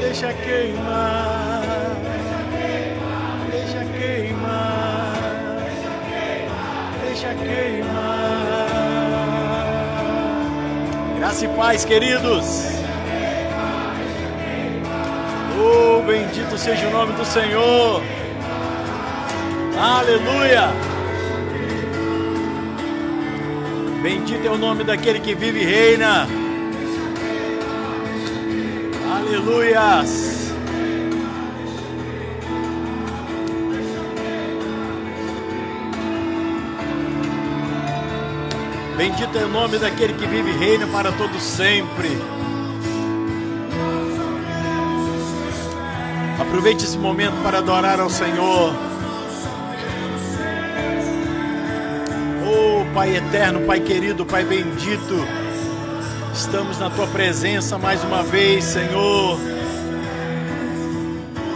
Deixa queimar, deixa queimar, deixa queimar. Graça e paz, queridos. Oh, bendito seja o nome do Senhor. Aleluia. Bendito é o nome daquele que vive e reina. Aleluias! Bendito é o nome daquele que vive e reina para todo sempre. Aproveite esse momento para adorar ao Senhor. Oh, Pai eterno, Pai querido, Pai bendito, estamos na Tua presença mais uma vez, Senhor.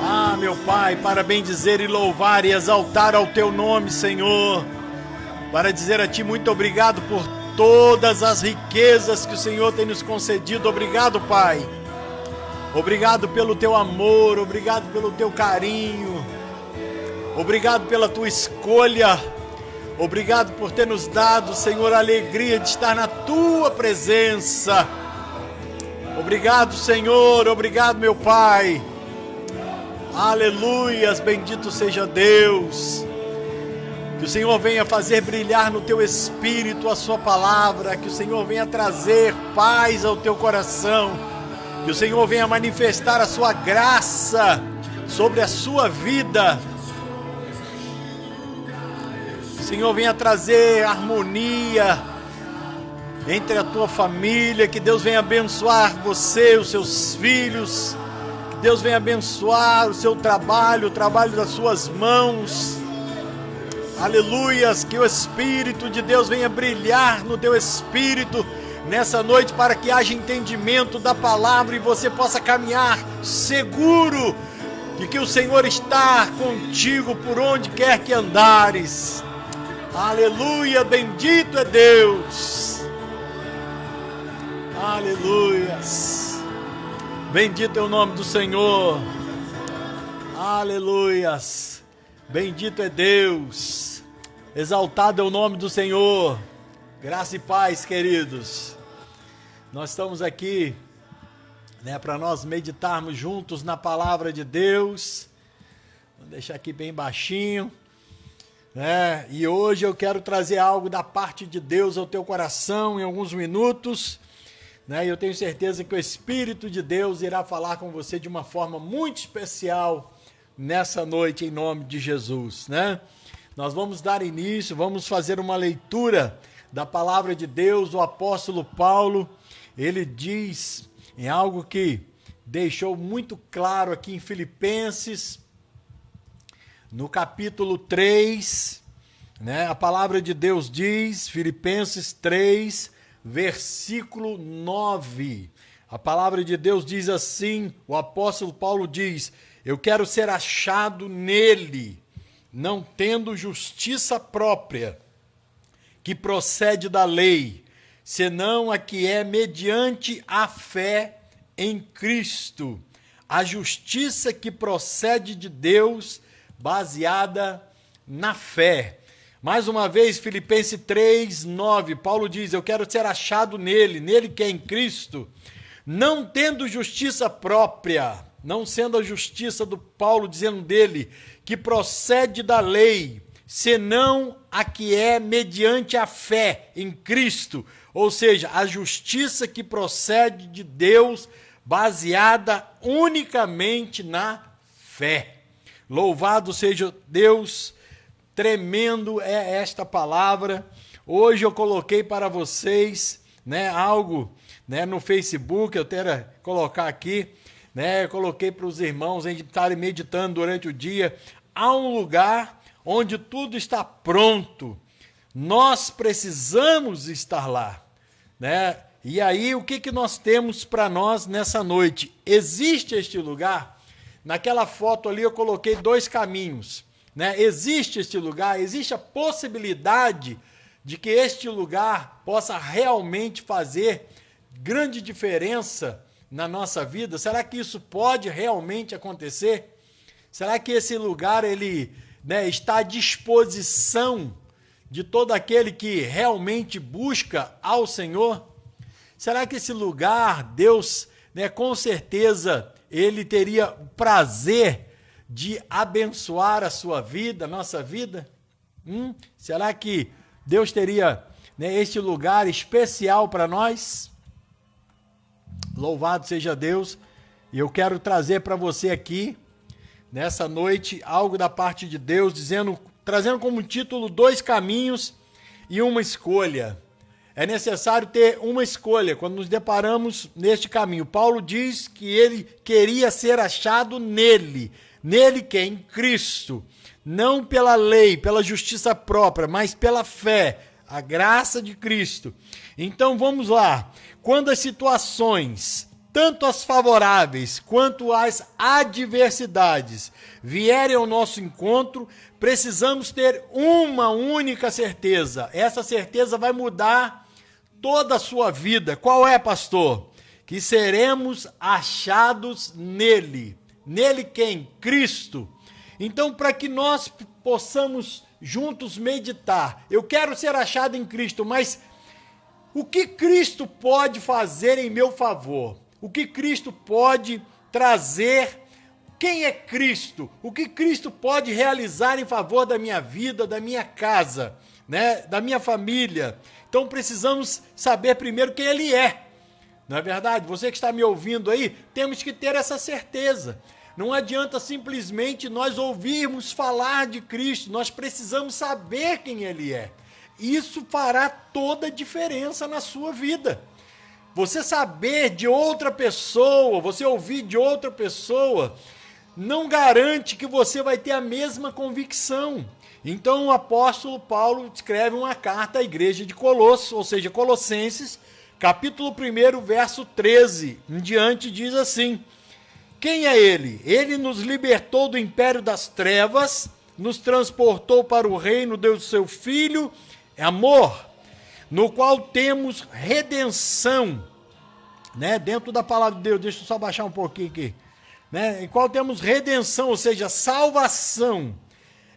Ah, meu Pai, para bendizer e louvar e exaltar ao Teu nome, Senhor. Para dizer a Ti muito obrigado por todas as riquezas que o Senhor tem nos concedido. Obrigado, Pai. Obrigado pelo Teu amor, obrigado pelo Teu carinho. Obrigado pela Tua escolha. Obrigado por ter nos dado, Senhor, a alegria de estar na Tua presença. Obrigado, Senhor. Obrigado, meu Pai. Aleluias. Bendito seja Deus. Que o Senhor venha fazer brilhar no Teu Espírito a Sua palavra. Que o Senhor venha trazer paz ao Teu coração. Que o Senhor venha manifestar a Sua graça sobre a sua vida. Senhor, venha trazer harmonia entre a tua família, que Deus venha abençoar você, os seus filhos, que Deus venha abençoar o seu trabalho, o trabalho das suas mãos. Aleluias, que o Espírito de Deus venha brilhar no teu espírito nessa noite, para que haja entendimento da palavra e você possa caminhar seguro de que o Senhor está contigo por onde quer que andares. Aleluia, bendito é Deus. Aleluias. Bendito é o nome do Senhor. Aleluias. Bendito é Deus. Exaltado é o nome do Senhor. Graça e paz, queridos. Nós estamos aqui, para nós meditarmos juntos na palavra de Deus. Vou deixar aqui bem baixinho. E hoje eu quero trazer algo da parte de Deus ao teu coração em alguns minutos, e eu tenho certeza que o Espírito de Deus irá falar com você de uma forma muito especial nessa noite, em nome de Jesus, Nós vamos dar início, vamos fazer uma leitura da palavra de Deus. O apóstolo Paulo, ele diz em algo que deixou muito claro aqui em Filipenses, no capítulo 3, a palavra de Deus diz, Filipenses 3, versículo 9. A palavra de Deus diz assim, o apóstolo Paulo diz: eu quero ser achado nele, não tendo justiça própria, que procede da lei, senão a que é mediante a fé em Cristo, a justiça que procede de Deus, baseada na fé. Mais uma vez, Filipenses 3:9, Paulo diz, eu quero ser achado nele que é em Cristo, não tendo justiça própria, não sendo a justiça do Paulo dizendo dele, que procede da lei, senão a que é mediante a fé em Cristo, ou seja, a justiça que procede de Deus, baseada unicamente na fé. Louvado seja Deus, tremendo é esta palavra. Hoje eu coloquei para vocês, algo, no Facebook, eu quero colocar aqui, eu coloquei para os irmãos a gente estarem meditando durante o dia. Há um lugar onde tudo está pronto. Nós precisamos estar lá, E aí, o que nós temos para nós nessa noite? Existe este lugar? Naquela foto ali eu coloquei 2 caminhos. Existe este lugar, existe a possibilidade de que este lugar possa realmente fazer grande diferença na nossa vida? Será que isso pode realmente acontecer? Será que esse lugar ele, está à disposição de todo aquele que realmente busca ao Senhor? Será que esse lugar, Deus, com certeza, ele teria prazer de abençoar a sua vida, a nossa vida? Será que Deus teria este lugar especial para nós? Louvado seja Deus. E eu quero trazer para você aqui, nessa noite, algo da parte de Deus, trazendo como título 2 caminhos e uma escolha. É necessário ter uma escolha quando nos deparamos neste caminho. Paulo diz que ele queria ser achado nele que é em Cristo, não pela lei, pela justiça própria, mas pela fé, a graça de Cristo. Então vamos lá. Quando as situações, tanto as favoráveis quanto as adversidades, vierem ao nosso encontro, precisamos ter uma única certeza. Essa certeza vai mudar toda a sua vida. Qual é, pastor? Que seremos achados nele que é em Cristo. Então, para que nós possamos juntos meditar, eu quero ser achado em Cristo, mas o que Cristo pode fazer em meu favor? O que Cristo pode trazer? Quem é Cristo? O que Cristo pode realizar em favor da minha vida, da minha casa, da minha família? Então precisamos saber primeiro quem Ele é. Não é verdade? Você que está me ouvindo aí, temos que ter essa certeza. Não adianta simplesmente nós ouvirmos falar de Cristo, nós precisamos saber quem Ele é. Isso fará toda a diferença na sua vida. Você saber de outra pessoa, você ouvir de outra pessoa, não garante que você vai ter a mesma convicção. Então o apóstolo Paulo escreve uma carta à igreja de Colossos, ou seja, Colossenses, capítulo 1, verso 13, em diante diz assim: quem é Ele? Ele nos libertou do império das trevas, nos transportou para o reino do seu Filho, amor, no qual temos redenção, dentro da palavra de Deus, deixa eu só baixar um pouquinho aqui, em qual temos redenção, ou seja, salvação,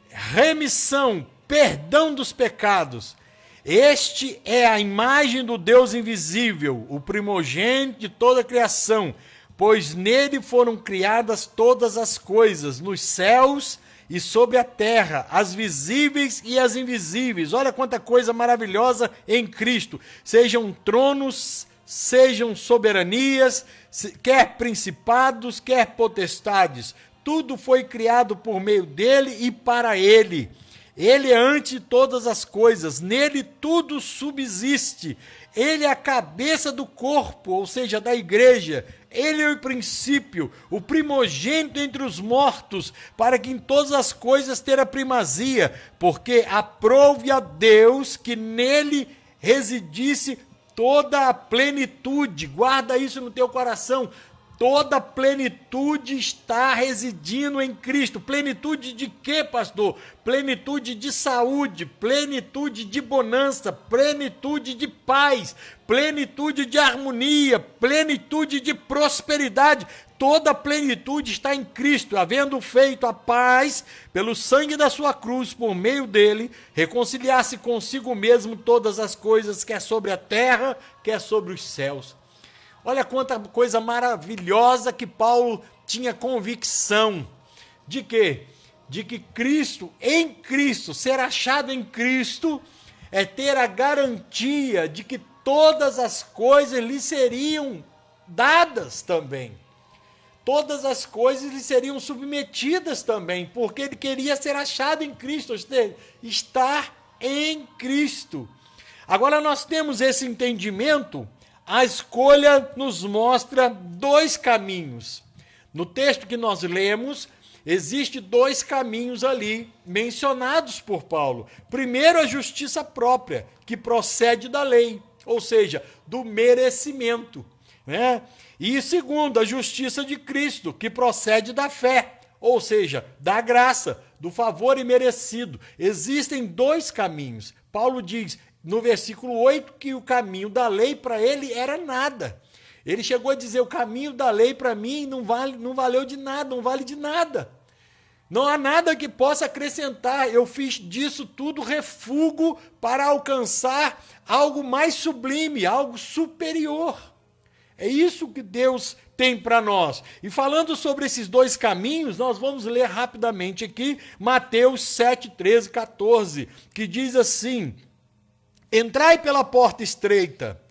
remissão, perdão dos pecados. Este é a imagem do Deus invisível, o primogênito de toda a criação, pois nele foram criadas todas as coisas, nos céus e sobre a terra, as visíveis e as invisíveis. Olha quanta coisa maravilhosa em Cristo. Sejam tronos, sejam soberanias, quer principados, quer potestades. Tudo foi criado por meio dele e para ele. Ele é antes de todas as coisas, nele tudo subsiste. Ele é a cabeça do corpo, ou seja, da igreja. Ele é o princípio, o primogênito entre os mortos, para que em todas as coisas tenha primazia, porque aprove a Deus que nele residisse toda a plenitude. Guarda isso no teu coração. Toda a plenitude está residindo em Cristo. Plenitude de quê, pastor? Plenitude de saúde, plenitude de bonança, plenitude de paz, plenitude de harmonia, plenitude de prosperidade. Toda a plenitude está em Cristo, havendo feito a paz pelo sangue da sua cruz, por meio dele, reconciliar-se consigo mesmo todas as coisas, quer sobre a terra, quer sobre os céus. Olha quanta coisa maravilhosa que Paulo tinha convicção. De quê? De que Cristo, em Cristo, ser achado em Cristo, é ter a garantia de que todas as coisas lhe seriam dadas também. Todas as coisas lhe seriam submetidas também, porque ele queria ser achado em Cristo, ou seja, estar em Cristo. Agora nós temos esse entendimento. A escolha nos mostra dois caminhos. No texto que nós lemos, existem dois caminhos ali mencionados por Paulo. Primeiro, a justiça própria, que procede da lei, ou seja, do merecimento, né? E segundo, a justiça de Cristo, que procede da fé, ou seja, da graça, do favor imerecido. Existem dois caminhos. Paulo diz no versículo 8 que o caminho da lei para ele era nada. Ele chegou a dizer: o caminho da lei para mim não valeu de nada, não vale de nada. Não há nada que possa acrescentar. Eu fiz disso tudo refúgio para alcançar algo mais sublime, algo superior. É isso que Deus tem para nós. E falando sobre esses dois caminhos, nós vamos ler rapidamente aqui Mateus 7, 13, 14, que diz assim: entrai pela porta estreita,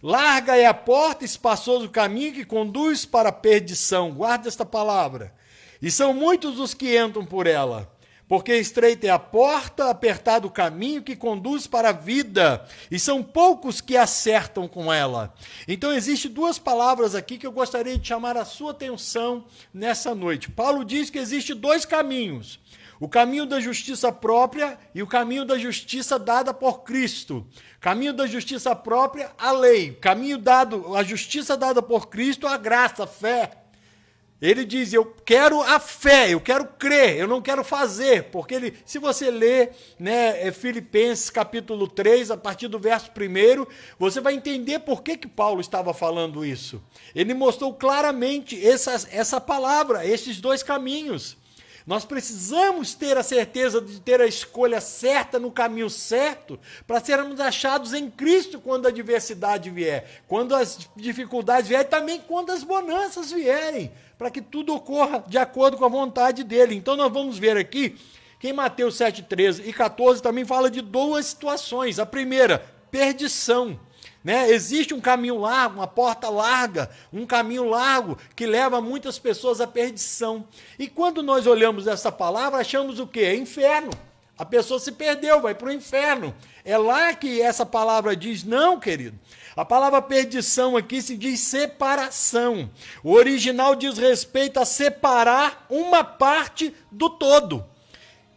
larga é a porta, espaçoso o caminho que conduz para a perdição. Guarda esta palavra. E são muitos os que entram por ela. Porque estreita é a porta, apertado o caminho que conduz para a vida, e são poucos que acertam com ela. Então, existem duas palavras aqui que eu gostaria de chamar a sua atenção nessa noite. Paulo diz que existem dois caminhos: o caminho da justiça própria e o caminho da justiça dada por Cristo. Caminho da justiça própria, a lei. Caminho dado, a justiça dada por Cristo, a graça, a fé. Ele diz: eu quero a fé, eu quero crer, eu não quero fazer, porque ele, se você ler, né, Filipenses capítulo 3, a partir do verso 1, você vai entender por que Paulo estava falando isso. Ele mostrou claramente essa palavra, esses dois caminhos. Nós precisamos ter a certeza de ter a escolha certa no caminho certo para sermos achados em Cristo quando a adversidade vier, quando as dificuldades vierem e também quando as bonanças vierem, para que tudo ocorra de acordo com a vontade dele. Então nós vamos ver aqui que em Mateus 7, 13 e 14 também fala de duas situações. A primeira, perdição. Né? Existe um caminho largo, uma porta larga, um caminho largo que leva muitas pessoas à perdição. E quando nós olhamos essa palavra, achamos o quê? É inferno. A pessoa se perdeu, vai para o inferno. É lá que essa palavra diz: não, querido. A palavra perdição aqui se diz separação. O original diz respeito a separar uma parte do todo.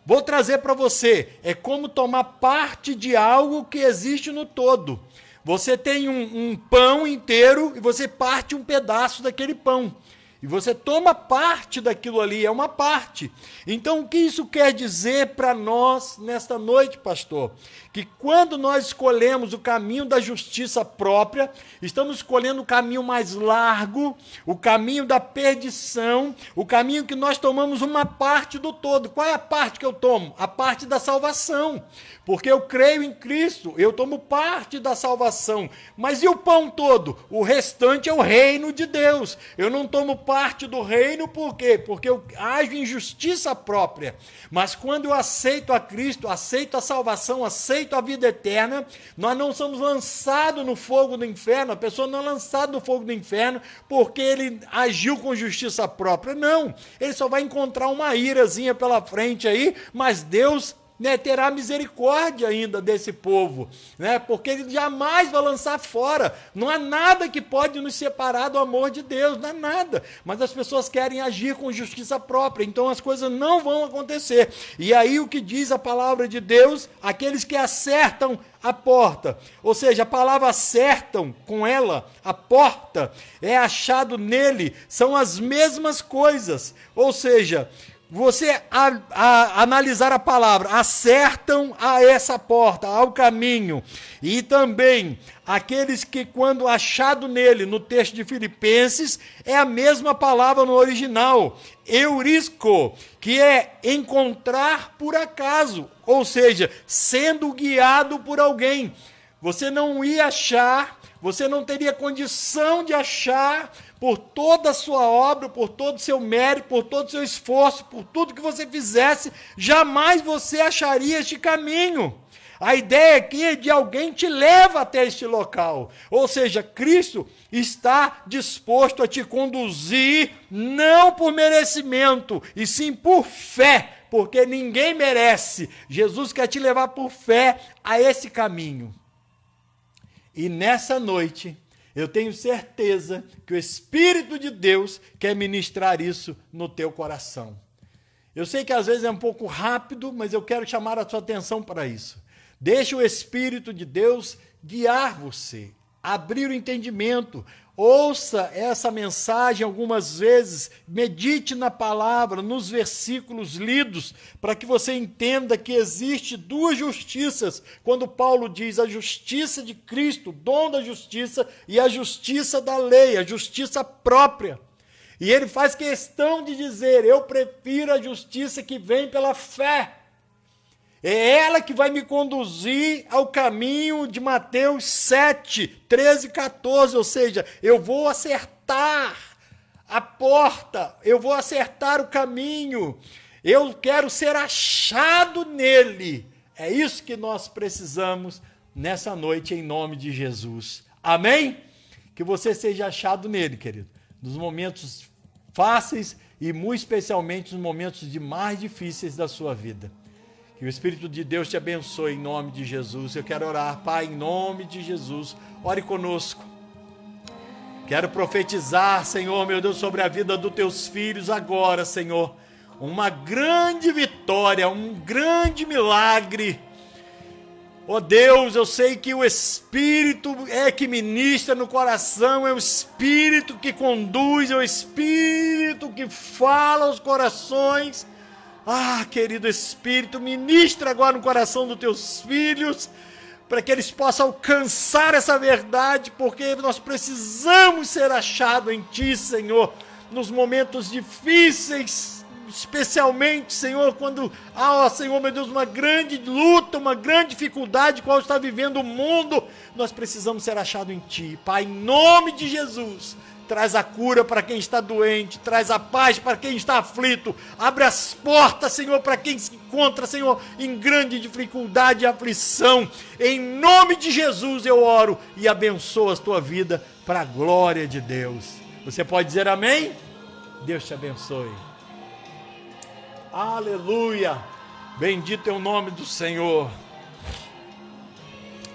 Vou trazer para você, é como tomar parte de algo que existe no todo. Você tem um pão inteiro e você parte um pedaço daquele pão. E você toma parte daquilo ali, é uma parte. Então, o que isso quer dizer para nós nesta noite, pastor? Que quando nós escolhemos o caminho da justiça própria, estamos escolhendo o caminho mais largo, o caminho da perdição, o caminho que nós tomamos uma parte do todo. Qual é a parte que eu tomo? A parte da salvação. Porque eu creio em Cristo, eu tomo parte da salvação. Mas e o pão todo? O restante é o reino de Deus. Eu não tomo parte do reino, por quê? Porque eu ajo em justiça própria. Mas quando eu aceito a Cristo, aceito a salvação, aceito a vida eterna, nós não somos lançados no fogo do inferno. A pessoa não é lançada no fogo do inferno porque ele agiu com justiça própria. Não, ele só vai encontrar uma irazinha pela frente aí, mas Deus né, terá misericórdia ainda desse povo, né, porque ele jamais vai lançar fora. Não há nada que pode nos separar do amor de Deus, não há nada. Mas as pessoas querem agir com justiça própria, então as coisas não vão acontecer. E aí o que diz a palavra de Deus? Aqueles que acertam a porta, ou seja, a palavra acertam com ela, a porta, é achado nele, são as mesmas coisas, ou seja, você analisar a palavra, acertam a essa porta, ao caminho. E também, aqueles que quando achado nele, no texto de Filipenses, é a mesma palavra no original, eurisco, que é encontrar por acaso, ou seja, sendo guiado por alguém. Você não ia achar, você não teria condição de achar por toda a sua obra, por todo o seu mérito, por todo o seu esforço, por tudo que você fizesse, jamais você acharia este caminho. A ideia aqui é de alguém te leva até este local. Ou seja, Cristo está disposto a te conduzir, não por merecimento, e sim por fé, porque ninguém merece. Jesus quer te levar por fé a esse caminho. E nessa noite, eu tenho certeza que o Espírito de Deus quer ministrar isso no teu coração. Eu sei que às vezes é um pouco rápido, mas eu quero chamar a sua atenção para isso. Deixe o Espírito de Deus guiar você, abrir o entendimento. Ouça essa mensagem algumas vezes, medite na palavra, nos versículos lidos, para que você entenda que existe duas justiças. Quando Paulo diz a justiça de Cristo, o dom da justiça, e a justiça da lei, a justiça própria. E ele faz questão de dizer, eu prefiro a justiça que vem pela fé. É ela que vai me conduzir ao caminho de Mateus 7, 13 e 14, ou seja, eu vou acertar a porta, eu vou acertar o caminho, eu quero ser achado nele. É isso que nós precisamos nessa noite, em nome de Jesus. Amém? Que você seja achado nele, querido, nos momentos fáceis e muito especialmente nos momentos de mais difíceis da sua vida. Que o Espírito de Deus te abençoe em nome de Jesus. Eu quero orar, Pai, em nome de Jesus. Ore conosco. Quero profetizar, Senhor, meu Deus, sobre a vida dos teus filhos agora, Senhor. Uma grande vitória, um grande milagre. Oh Deus, eu sei que o Espírito é que ministra no coração, é o Espírito que conduz, é o Espírito que fala aos corações. Ah, querido Espírito, ministra agora no coração dos teus filhos, para que eles possam alcançar essa verdade, porque nós precisamos ser achados em Ti, Senhor, nos momentos difíceis, especialmente, Senhor, quando há, Senhor, meu Deus, uma grande luta, uma grande dificuldade, qual está vivendo o mundo, nós precisamos ser achados em Ti, Pai, em nome de Jesus. Traz a cura para quem está doente, traz a paz para quem está aflito, abre as portas, Senhor, para quem se encontra, Senhor, em grande dificuldade e aflição. Em nome de Jesus eu oro e abençoo a tua vida para a glória de Deus. Você pode dizer amém? Deus te abençoe. Aleluia! Bendito é o nome do Senhor.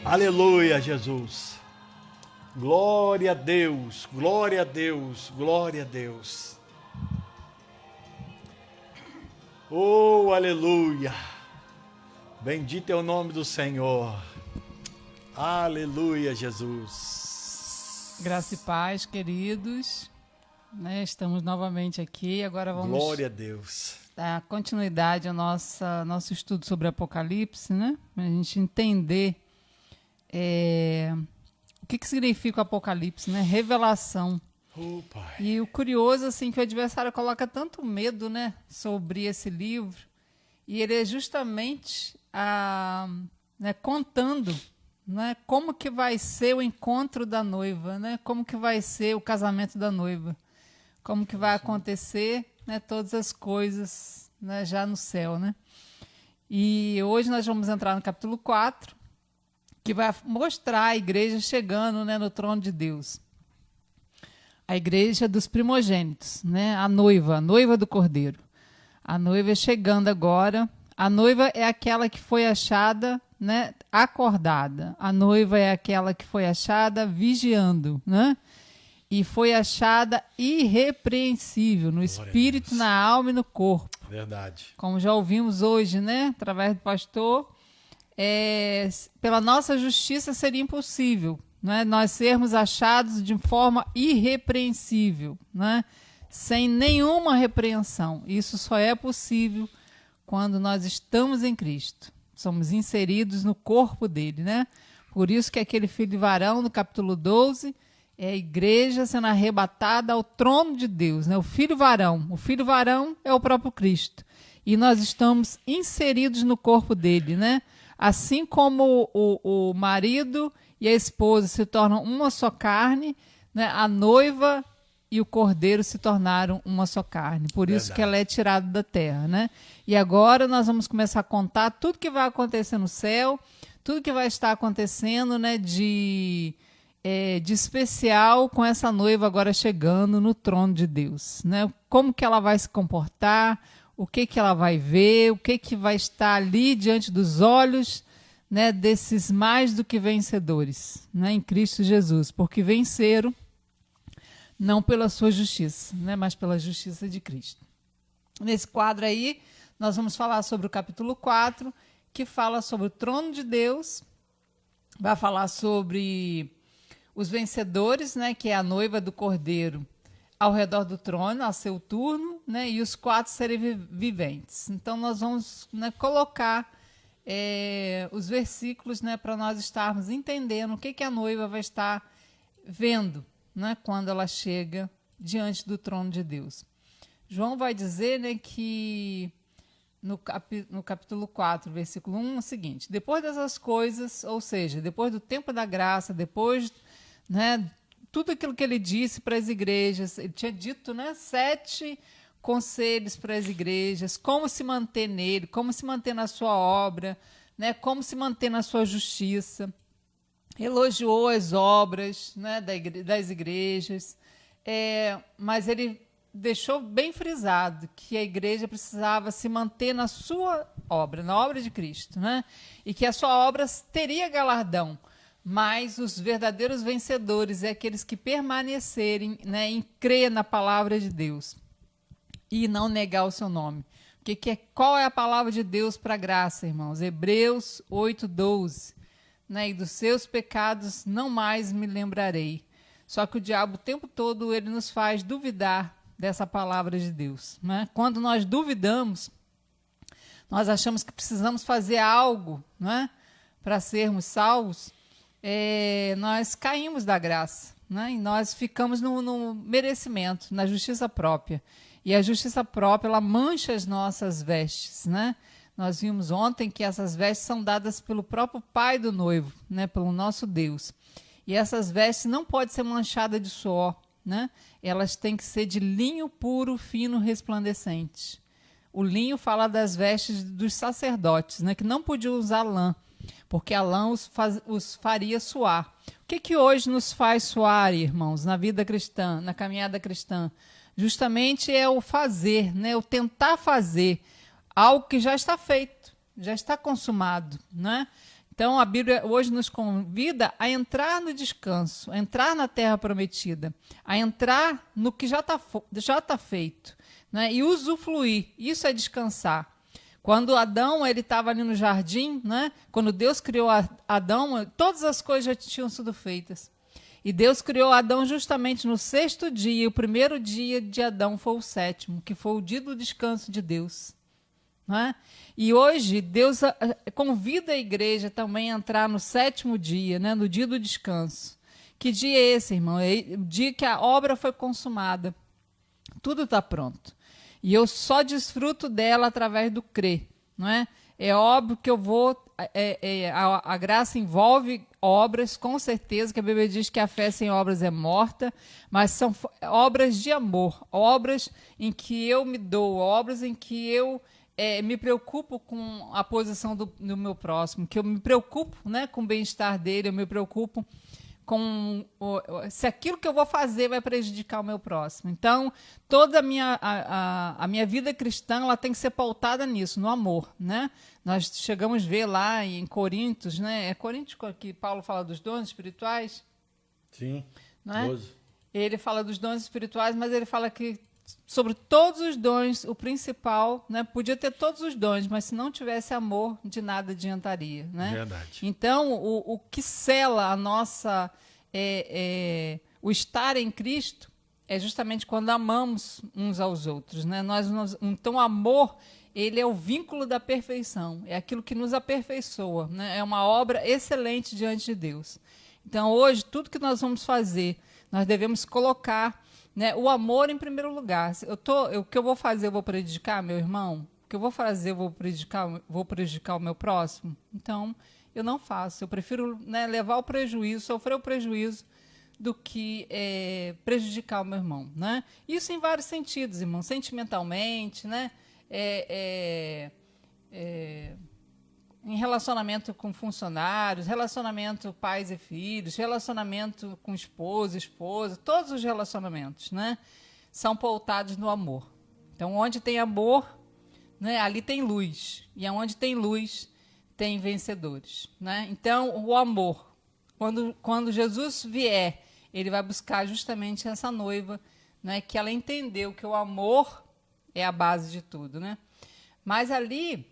Aleluia, Jesus. Glória a Deus, glória a Deus, glória a Deus. Oh, aleluia. Bendito é o nome do Senhor. Aleluia, Jesus. Graça e paz, queridos. Estamos novamente aqui. Agora vamos glória a Deus. Dar continuidade ao nosso estudo sobre Apocalipse, né? Para a gente entender o que significa o Apocalipse, né? Revelação. Oh, Pai. E o curioso, assim, que o adversário coloca tanto medo, né, sobre esse livro, e ele é justamente contando, né, como que vai ser o encontro da noiva, né? Como que vai ser o casamento da noiva, como que vai acontecer, né, todas as coisas, né, já no céu, né? E hoje nós vamos entrar no capítulo 4, que vai mostrar a igreja chegando, né, no trono de Deus. A igreja dos primogênitos, né? A noiva do Cordeiro. A noiva chegando agora A noiva é aquela que foi achada, né, acordada. A noiva é aquela que foi achada vigiando, né? E foi achada irrepreensível no espírito, na alma e no corpo. Verdade. Como já ouvimos hoje, né, através do pastor, pela nossa justiça seria impossível, né, nós sermos achados de forma irrepreensível, né, sem nenhuma repreensão. Isso só é possível quando nós estamos em Cristo. Somos inseridos no corpo dele, né? Por isso que aquele filho varão, no capítulo 12, é a igreja sendo arrebatada ao trono de Deus, né? O filho varão é o próprio Cristo. E nós estamos inseridos no corpo dele, né? Assim como o marido e a esposa se tornam uma só carne, né? A noiva e o cordeiro se tornaram uma só carne. Por isso que ela é tirada da terra, né? E agora nós vamos começar a contar tudo que vai acontecer no céu, tudo que vai estar acontecendo, né, de especial com essa noiva agora chegando no trono de Deus, né? Como que ela vai se comportar, o que que ela vai ver, o que que vai estar ali diante dos olhos, né, desses mais do que vencedores, né, em Cristo Jesus, porque venceram não pela sua justiça, né, mas pela justiça de Cristo. Nesse quadro aí, nós vamos falar sobre o capítulo 4, que fala sobre o trono de Deus, vai falar sobre os vencedores, né, que é a noiva do Cordeiro, ao redor do trono, a seu turno, né, e os 4 serem viventes. Então, nós vamos, né, colocar os versículos, né, para nós estarmos entendendo o que a noiva vai estar vendo, né, quando ela chega diante do trono de Deus. João vai dizer, né, que no capítulo 4, versículo 1, é o seguinte: depois dessas coisas, ou seja, depois do tempo da graça, depois, né, tudo aquilo que ele disse para as igrejas, ele tinha dito, né, 7 conselhos para as igrejas, como se manter nele, como se manter na sua obra, né, como se manter na sua justiça. Elogiou as obras, né, das igrejas, mas ele deixou bem frisado que a igreja precisava se manter na sua obra, na obra de Cristo, né? E que a sua obra teria galardão, mas os verdadeiros vencedores é aqueles que permanecerem, né, em crer na palavra de Deus e não negar o seu nome. Qual é a palavra de Deus para a graça, irmãos? Hebreus 8:12. Né, e dos seus pecados não mais me lembrarei. Só que o diabo o tempo todo ele nos faz duvidar dessa palavra de Deus, né? Quando nós duvidamos, nós achamos que precisamos fazer algo, né, para sermos salvos, nós caímos da graça, né? E nós ficamos no merecimento, na justiça própria. E a justiça própria, ela mancha as nossas vestes, né? Nós vimos ontem que essas vestes são dadas pelo próprio pai do noivo, né, pelo nosso Deus. E essas vestes não podem ser manchadas de suor, né? Elas têm que ser de linho puro, fino, resplandecente. O linho fala das vestes dos sacerdotes, né, que não podiam usar lã, porque a lã os faria suar. O que hoje nos faz suar, irmãos, na vida cristã, na caminhada cristã? Justamente é o fazer, né, o tentar fazer algo que já está feito, já está consumado, né? Então, a Bíblia hoje nos convida a entrar no descanso, a entrar na terra prometida, a entrar no que já está feito, né? E usufruir. Isso é descansar. Quando Adão estava ali no jardim, né? Quando Deus criou Adão, todas as coisas já tinham sido feitas. E Deus criou Adão justamente no 6º dia. E o primeiro dia de Adão foi o 7º, que foi o dia do descanso de Deus. Né? E hoje Deus convida a igreja também a entrar no 7º dia, né? No dia do descanso. Que dia é esse, irmão? É o dia que a obra foi consumada. Tudo está pronto. E eu só desfruto dela através do crer. Não é? É óbvio que eu vou... a graça envolve obras, com certeza, que a Bíblia diz que a fé sem obras é morta, mas são obras de amor, obras em que eu me dou, obras em que eu me preocupo com a posição do meu próximo, que eu me preocupo, né, com o bem-estar dele, eu me preocupo se aquilo que eu vou fazer vai prejudicar o meu próximo. Então, toda a minha vida cristã ela tem que ser pautada nisso, no amor, né? Nós chegamos a ver lá em Coríntios, né? É Coríntios que Paulo fala dos dons espirituais? Sim, não é? 12. Ele fala dos dons espirituais, mas ele fala que sobre todos os dons, o principal, né? Podia ter todos os dons, mas se não tivesse amor, de nada adiantaria, né? Verdade. Então, o que sela a nossa o estar em Cristo é justamente quando amamos uns aos outros, né? Então, o amor, ele é o vínculo da perfeição, é aquilo que nos aperfeiçoa, né? É uma obra excelente diante de Deus. Então, hoje, tudo que nós vamos fazer, nós devemos colocar, né, o amor em primeiro lugar. O que eu vou fazer, eu vou prejudicar meu irmão? O que eu vou fazer, eu vou prejudicar o meu próximo? Então, eu não faço. Eu prefiro, né, levar o prejuízo, sofrer o prejuízo, do que prejudicar o meu irmão, né? Isso em vários sentidos, irmão. Sentimentalmente, né? Em relacionamento com funcionários, relacionamento pais e filhos, relacionamento com esposa, todos os relacionamentos, né, são pautados no amor. Então, onde tem amor, né, ali tem luz. E onde tem luz, tem vencedores, né? Então, o amor, quando Jesus vier, ele vai buscar justamente essa noiva, né, que ela entendeu que o amor é a base de tudo, né? Mas ali,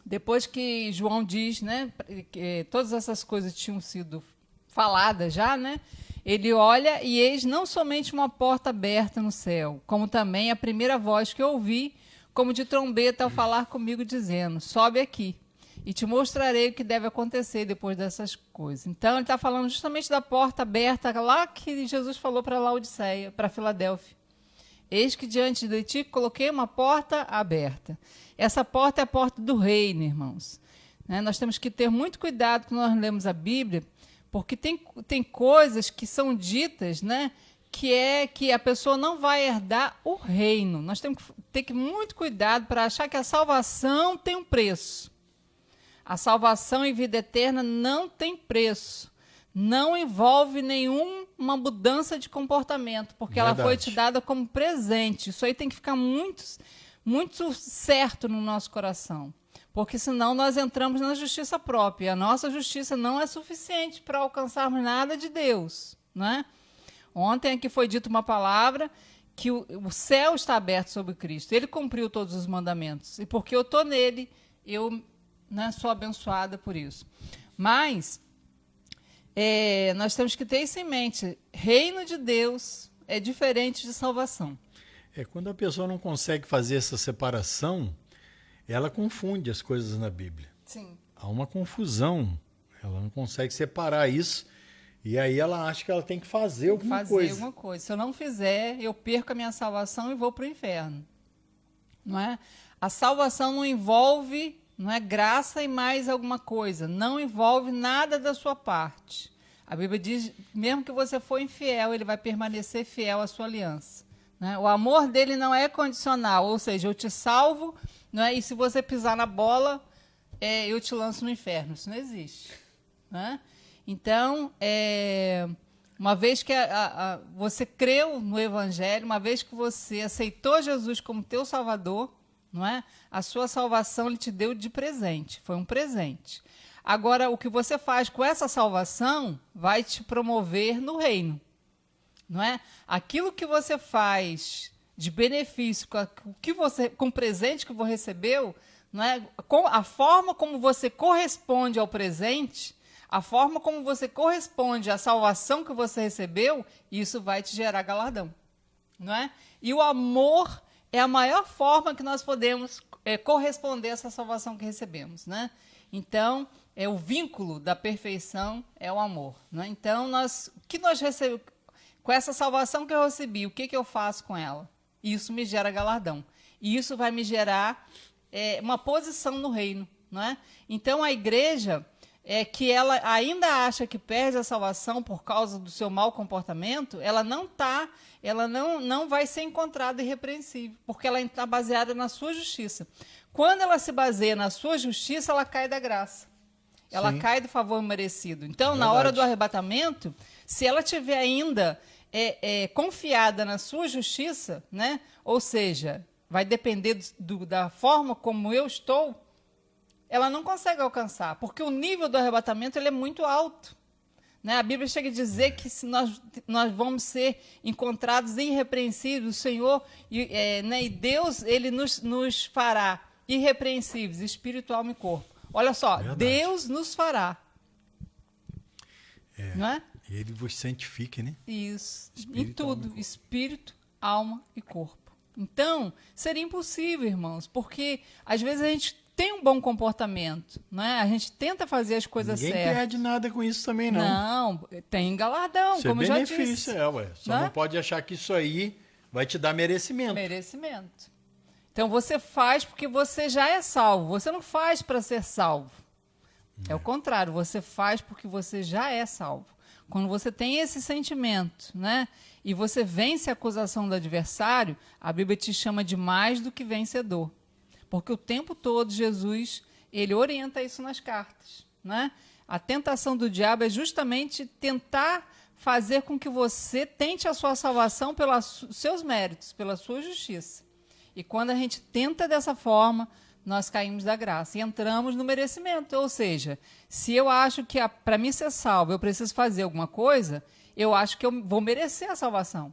depois que João diz, né, que todas essas coisas tinham sido faladas já, né, ele olha e eis não somente uma porta aberta no céu, como também a primeira voz que eu ouvi, como de trombeta, ao falar comigo, dizendo: sobe aqui e te mostrarei o que deve acontecer depois dessas coisas. Então, ele está falando justamente da porta aberta lá que Jesus falou para Laodiceia, para Filadélfia. Eis que diante de ti coloquei uma porta aberta. Essa porta é a porta do reino, irmãos. Né? Nós temos que ter muito cuidado quando nós lemos a Bíblia, porque tem coisas que são ditas, né, que a pessoa não vai herdar o reino. Nós temos que ter muito cuidado para achar que a salvação tem um preço. A salvação e vida eterna não tem preço. Não envolve nenhuma mudança de comportamento, porque Verdade. ela foi te dada como presente. Isso aí tem que ficar muito, muito certo no nosso coração, porque senão nós entramos na justiça própria. E a nossa justiça não é suficiente para alcançarmos nada de Deus, né? Ontem aqui foi dita uma palavra que o céu está aberto sobre Cristo. Ele cumpriu todos os mandamentos. E porque eu estou nele, eu, né, sou abençoada por isso. Mas nós temos que ter isso em mente. Reino de Deus é diferente de salvação. Quando a pessoa não consegue fazer essa separação, ela confunde as coisas na Bíblia. Sim. Há uma confusão. Ela não consegue separar isso. E aí ela acha que ela tem que fazer alguma coisa. Se eu não fizer, eu perco a minha salvação e vou para o inferno. Não é? A salvação não envolve, não é, graça e mais alguma coisa. Não envolve nada da sua parte. A Bíblia diz, mesmo que você for infiel, ele vai permanecer fiel à sua aliança. Né? O amor dele não é condicional, ou seja, eu te salvo, não é? E se você pisar na bola, eu te lanço no inferno. Isso não existe. Né? Então, uma vez que você creu no Evangelho, uma vez que você aceitou Jesus como teu Salvador, não é? A sua salvação ele te deu de presente, foi um presente. Agora, o que você faz com essa salvação vai te promover no reino. Não é? Aquilo que você faz de benefício com o presente que você recebeu, não é? A forma como você corresponde ao presente, a forma como você corresponde à salvação que você recebeu, isso vai te gerar galardão. Não é? E o amor é a maior forma que nós podemos corresponder a essa salvação que recebemos. Né? Então, o vínculo da perfeição é o amor. Né? Então, com essa salvação que eu recebi, o que eu faço com ela? Isso me gera galardão. E isso vai me gerar uma posição no reino. Não é? Então, a igreja que ela ainda acha que perde a salvação por causa do seu mau comportamento, ela não vai ser encontrada irrepreensível, porque ela está baseada na sua justiça. Quando ela se baseia na sua justiça, ela cai da graça. ela Sim. cai do favor merecido. Então, na Verdade. hora do arrebatamento, se ela tiver ainda confiada na sua justiça, né? Ou seja, vai depender da forma como eu estou, ela não consegue alcançar, porque o nível do arrebatamento ele é muito alto. Né? A Bíblia chega a dizer que se nós vamos ser encontrados irrepreensíveis, o Senhor e Deus ele nos fará irrepreensíveis, espírito, alma e corpo. Olha só, Verdade. Deus nos fará. Não é? Ele vos santifique, né? Isso, Espírito, em tudo, alma e corpo. espírito, alma e corpo. Então, seria impossível, irmãos, porque às vezes a gente tem um bom comportamento, né? A gente tenta fazer as coisas Ninguém certas. perde nada com isso também, não. Não, tem galardão, Isso como é eu já benefício, disse. ué. Só Né? não pode achar que isso aí vai te dar merecimento. Merecimento. Então você faz porque você já é salvo. Você não faz para ser salvo. É o contrário, você faz porque você já é salvo. Quando você tem esse sentimento, né? E você vence a acusação do adversário, a Bíblia te chama de mais do que vencedor. Porque o tempo todo Jesus, ele orienta isso nas cartas, né? A tentação do diabo é justamente tentar fazer com que você tente a sua salvação pelos seus méritos, pela sua justiça. E quando a gente tenta dessa forma, nós caímos da graça e entramos no merecimento. Ou seja, se eu acho que para mim ser salvo eu preciso fazer alguma coisa, eu acho que eu vou merecer a salvação.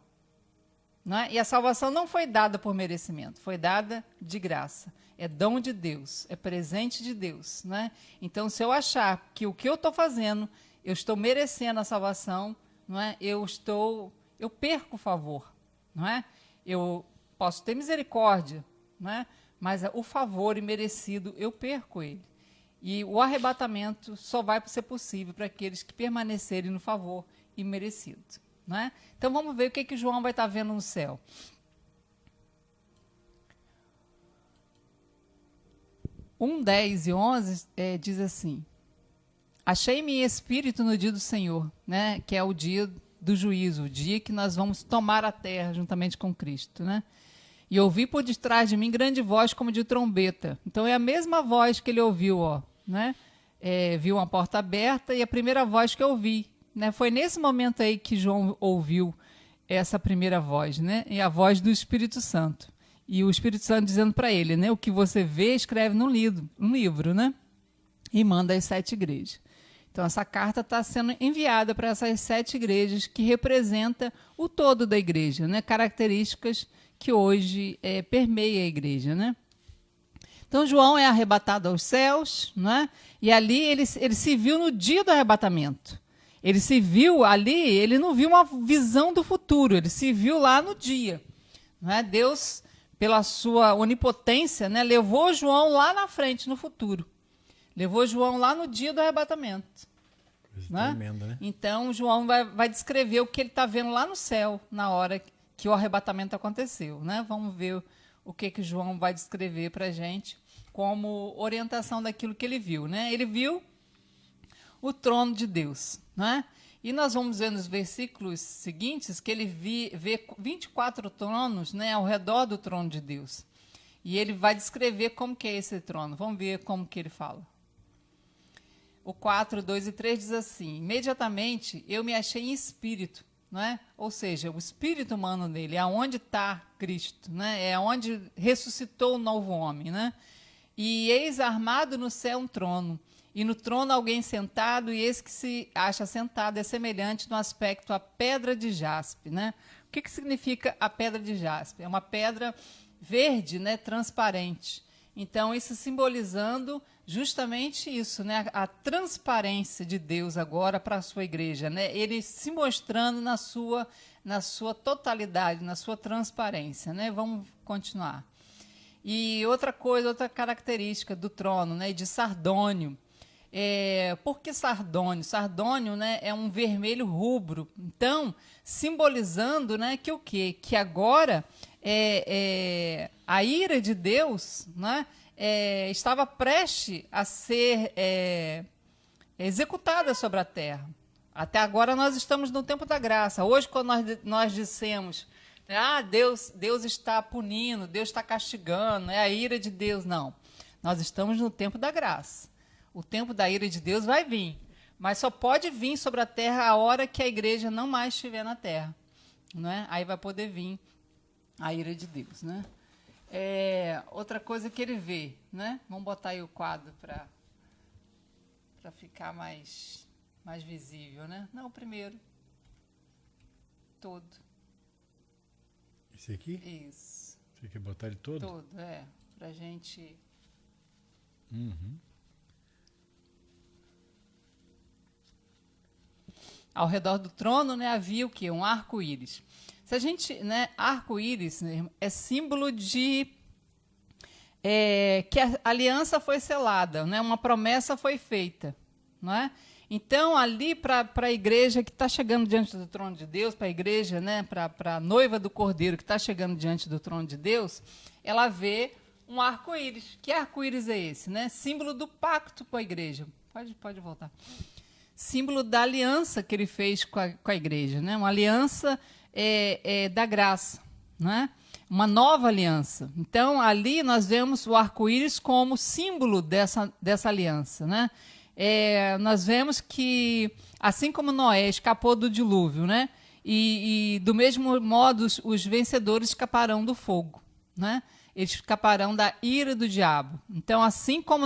Né? E a salvação não foi dada por merecimento, foi dada de graça. É dom de Deus, é presente de Deus. Né? Então, se eu achar que o que eu estou fazendo, eu estou merecendo a salvação, não é? Eu perco o favor. Não é? Eu posso ter misericórdia, não é? Mas o favor imerecido, eu perco ele. E o arrebatamento só vai ser possível para aqueles que permanecerem no favor imerecido. Né? Então vamos ver o que João vai estar vendo no céu. 1:10 e 11 diz assim: achei-me em espírito no dia do Senhor, né? Que é o dia do juízo, o dia que nós vamos tomar a terra juntamente com Cristo. Né? E ouvi por detrás de mim grande voz como de trombeta. Então é a mesma voz que ele ouviu, ó, né? Viu uma porta aberta e a primeira voz que eu ouvi. Né? Foi nesse momento aí que João ouviu essa primeira voz, né? E a voz do Espírito Santo. E o Espírito Santo dizendo para ele, né? O que você vê, escreve num livro, né? E manda às 7 igrejas. Então, essa carta está sendo enviada para essas 7 igrejas que representa o todo da igreja, né? Características que hoje permeia a igreja, né? Então, João é arrebatado aos céus, né? E ali ele se viu no dia do arrebatamento. Ele se viu ali, ele não viu uma visão do futuro, ele se viu lá no dia. Não é? Deus, pela sua onipotência, né, levou João lá na frente, no futuro. Levou João lá no dia do arrebatamento. Né? Tremendo, né? Então, João vai descrever o que ele está vendo lá no céu, na hora que o arrebatamento aconteceu. Né? Vamos ver o que João vai descrever para a gente como orientação daquilo que ele viu. Né? Ele viu o trono de Deus. Né? E nós vamos ver nos versículos seguintes que ele vê 24 tronos, né, ao redor do trono de Deus. E ele vai descrever como que é esse trono. Vamos ver como que ele fala. O 4, 2 e 3 diz assim: imediatamente eu me achei em espírito, não é? Ou seja, o espírito humano dele, é onde está Cristo, né? É onde ressuscitou o novo homem. Né? E eis armado no céu um trono, e no trono alguém sentado, e esse que se acha sentado é semelhante no aspecto à pedra de jaspe. Né? O que significa a pedra de jaspe? É uma pedra verde, né, transparente. Então, isso simbolizando justamente isso, né, a transparência de Deus agora para a sua igreja. Né? Ele se mostrando na sua totalidade, na sua transparência. Né? Vamos continuar. E outra característica do trono, né, de sardônio. Por que sardônio? Sardônio, né, é um vermelho rubro. Então, simbolizando, né, que o quê? Que agora a ira de Deus, né, estava prestes a ser executada sobre a terra. Até agora nós estamos no tempo da graça. Hoje, quando nós dissemos, Deus está punindo, Deus está castigando, é a ira de Deus. Não, nós estamos no tempo da graça. O tempo da ira de Deus vai vir, mas só pode vir sobre a terra a hora que a igreja não mais estiver na terra, não é? Aí vai poder vir a ira de Deus, né? Outra coisa que ele vê, né? Vamos botar aí o quadro para ficar mais visível, né? Não, o primeiro. Todo. Esse aqui? Isso. Você quer botar ele todo? Todo, pra gente... Uhum. Ao redor do trono, né, havia o quê? Um arco-íris. Se a gente, né, arco-íris, né, é símbolo de que a aliança foi selada, né, uma promessa foi feita, não é? Então, ali para a igreja que está chegando diante do trono de Deus, para a igreja, né, para a noiva do Cordeiro que está chegando diante do trono de Deus, ela vê um arco-íris. Que arco-íris é esse? Né? Símbolo do pacto com a igreja. Pode voltar. Símbolo da aliança que ele fez com a igreja. Né? Uma aliança da graça. Né? Uma nova aliança. Então, ali nós vemos o arco-íris como símbolo dessa aliança. Né? Nós vemos que, assim como Noé escapou do dilúvio, né? E do mesmo modo os vencedores escaparão do fogo, né? Eles escaparão da ira do diabo. Então, assim como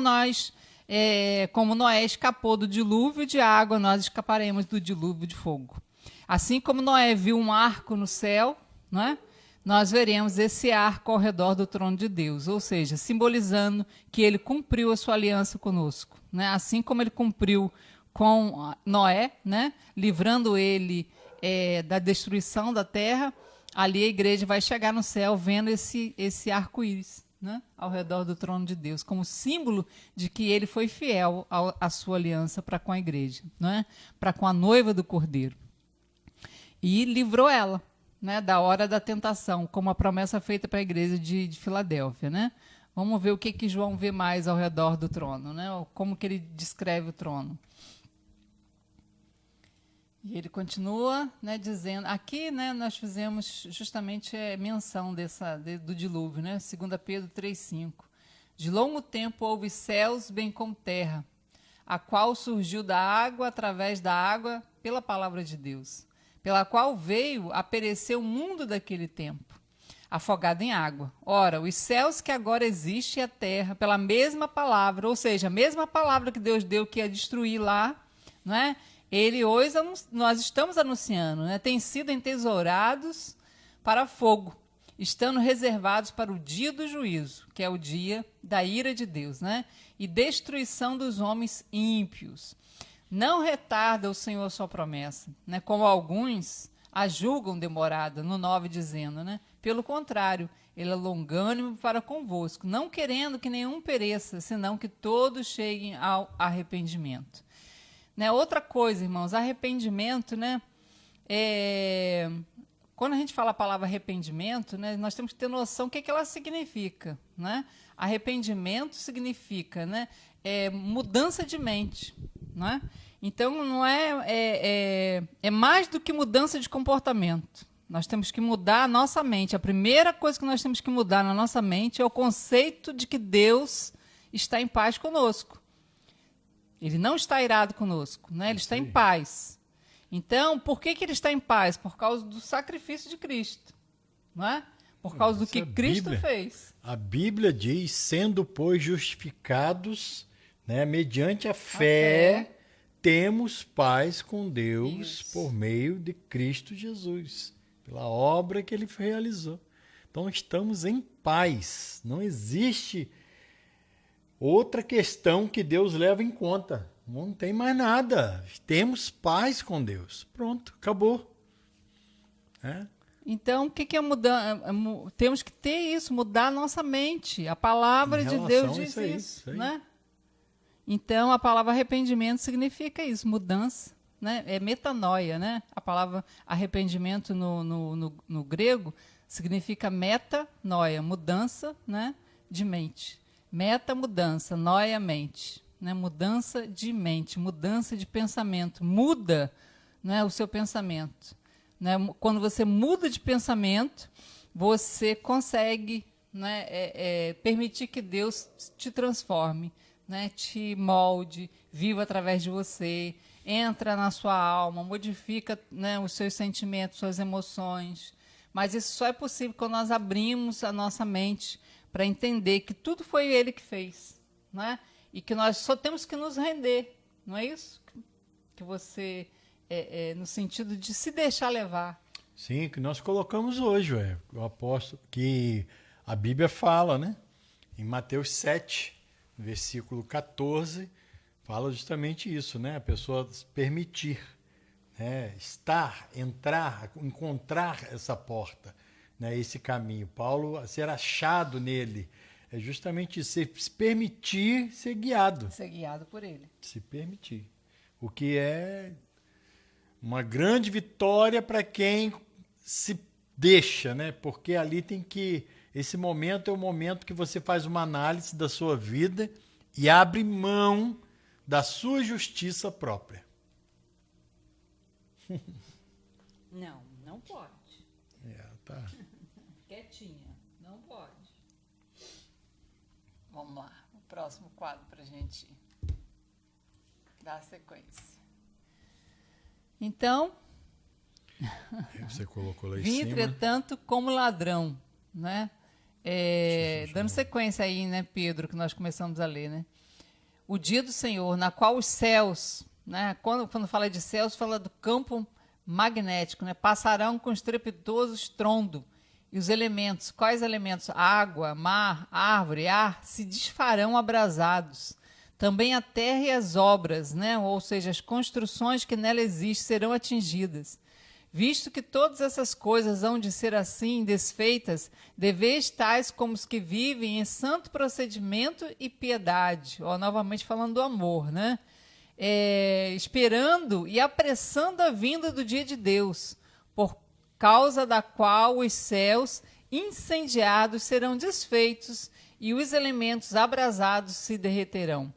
como Noé escapou do dilúvio de água, nós escaparemos do dilúvio de fogo. Assim como Noé viu um arco no céu, né? Nós veremos esse arco ao redor do trono de Deus, ou seja, simbolizando que ele cumpriu a sua aliança conosco. Né? Assim como ele cumpriu com Noé, né? Livrando ele da destruição da terra, ali a igreja vai chegar no céu vendo esse arco-íris, né? Ao redor do trono de Deus, como símbolo de que ele foi fiel à sua aliança para com a igreja, né? Para com a noiva do Cordeiro. E livrou ela, né, da hora da tentação, como a promessa feita para a igreja de Filadélfia, né? Vamos ver o que João vê mais ao redor do trono, né? Como que ele descreve o trono. E ele continua, né, dizendo... Aqui, né, nós fizemos justamente menção do dilúvio, né? 2 Pedro 3,5. De longo tempo houve céus bem como terra, a qual surgiu da água, através da água, pela palavra de Deus, pela qual veio a perecer o mundo daquele tempo, afogado em água. Ora, os céus que agora existem e a terra, pela mesma palavra, ou seja, a mesma palavra que Deus deu que ia destruir lá, não é? Ele hoje, nós estamos anunciando, né? Têm sido entesourados para fogo, estando reservados para o dia do juízo, que é o dia da ira de Deus, né? E destruição dos homens ímpios. Não retarda o Senhor sua promessa, né? Como alguns a julgam demorada, no 9 dizendo, né? Pelo contrário, ele é longânimo para convosco, não querendo que nenhum pereça, senão que todos cheguem ao arrependimento. Né? Outra coisa, irmãos, arrependimento, né? Quando a gente fala a palavra arrependimento, né, nós temos que ter noção do que ela significa. Né? Arrependimento significa, né, mudança de mente. Né? Então, não é mais do que mudança de comportamento. Nós temos que mudar a nossa mente. A primeira coisa que nós temos que mudar na nossa mente é o conceito de que Deus está em paz conosco. Ele não está irado conosco, né? Ele está em paz. Então, por que ele está em paz? Por causa do sacrifício de Cristo. Não é? Por causa do que Cristo fez. A Bíblia diz, sendo, pois, justificados, né, mediante a fé, temos paz com Deus por meio de Cristo Jesus, pela obra que ele realizou. Então, estamos em paz. Não existe outra questão que Deus leva em conta. Não tem mais nada. Temos paz com Deus. Pronto, acabou. Então, o que é mudar? Temos que ter isso, mudar a nossa mente. A palavra de Deus diz isso. Né? Então, a palavra arrependimento significa isso, mudança. Né? É metanoia. Né? A palavra arrependimento no grego significa metanoia, mudança, né, de mente. Meta, mudança, noia, mente. Né? Mudança de mente, mudança de pensamento. Muda, né, o seu pensamento. Né? Quando você muda de pensamento, você consegue, né, permitir que Deus te transforme. né, te molde, viva através de você, entra na sua alma, modifica, né, os seus sentimentos, suas emoções. Mas isso só é possível quando nós abrimos a nossa mente para entender que tudo foi Ele que fez, né? E que nós só temos que nos render, não é isso? Que você, no sentido de se deixar levar. Sim, que nós colocamos hoje, o apóstolo, que a Bíblia fala, né? Em Mateus 7, versículo 14, fala justamente isso, né? A pessoa se permitir, né? Estar, entrar, encontrar essa porta, né? Esse caminho. Paulo, ser achado nele, é justamente isso, se permitir ser guiado. Ser guiado por Ele. Se permitir. O que é uma grande vitória para quem se deixa, né? Porque ali tem que... Esse momento é o momento que você faz uma análise da sua vida e abre mão da sua justiça própria. Não, não pode. Tá. Quietinha, não pode. Vamos lá, o próximo quadro para a gente dar sequência. Então, Você colocou lá em vim, cima. entretanto, como ladrão, né? Dando sequência aí, né, Pedro, que nós começamos a ler, né? O dia do Senhor, na qual os céus, né? Quando fala de céus, fala do campo magnético, né? Passarão com estrepitoso estrondo. E os elementos, quais elementos? Água, mar, árvore, ar, se desfarão abrasados. Também a terra e as obras, né? Ou seja, as construções que nela existem serão atingidas. Visto que todas essas coisas hão de ser assim desfeitas, deveis tais como os que vivem em santo procedimento e piedade. Ó, novamente falando do amor, né? Esperando e apressando a vinda do dia de Deus, por causa da qual os céus incendiados serão desfeitos e os elementos abrasados se derreterão.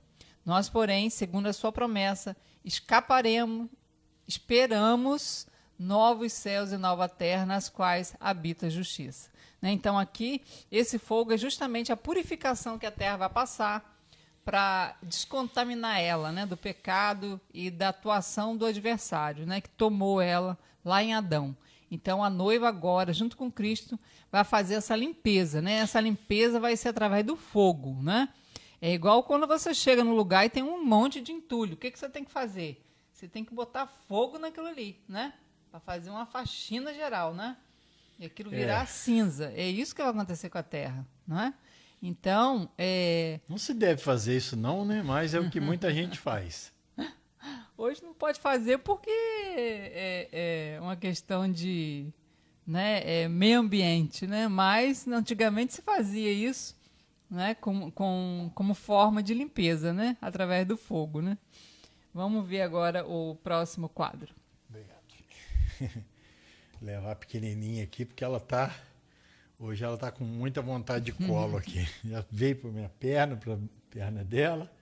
Nós, porém, segundo a sua promessa, esperamos novos céus e nova terra, nas quais habita a justiça. Né? Então, aqui, esse fogo é justamente a purificação que a terra vai passar para descontaminar ela, né, do pecado e da atuação do adversário, né, que tomou ela lá em Adão. Então, a noiva agora, junto com Cristo, vai fazer essa limpeza. Né? Essa limpeza vai ser através do fogo. Né? É igual quando você chega no lugar e tem um monte de entulho. O que você tem que fazer? Você tem que botar fogo naquilo ali, né? Para fazer uma faxina geral, né? E aquilo virar cinza. É isso que vai acontecer com a terra, não é? Então, Não se deve fazer isso não, né? Mas é o que muita gente faz. hoje não pode fazer porque é uma questão de, né, meio ambiente, né? Mas antigamente se fazia isso, né, como forma de limpeza, né? Através do fogo, né? Vamos ver agora o próximo quadro. Obrigado, filho. Levar a pequenininha aqui, porque hoje ela está com muita vontade de colo aqui. Já veio para minha perna, para a perna dela.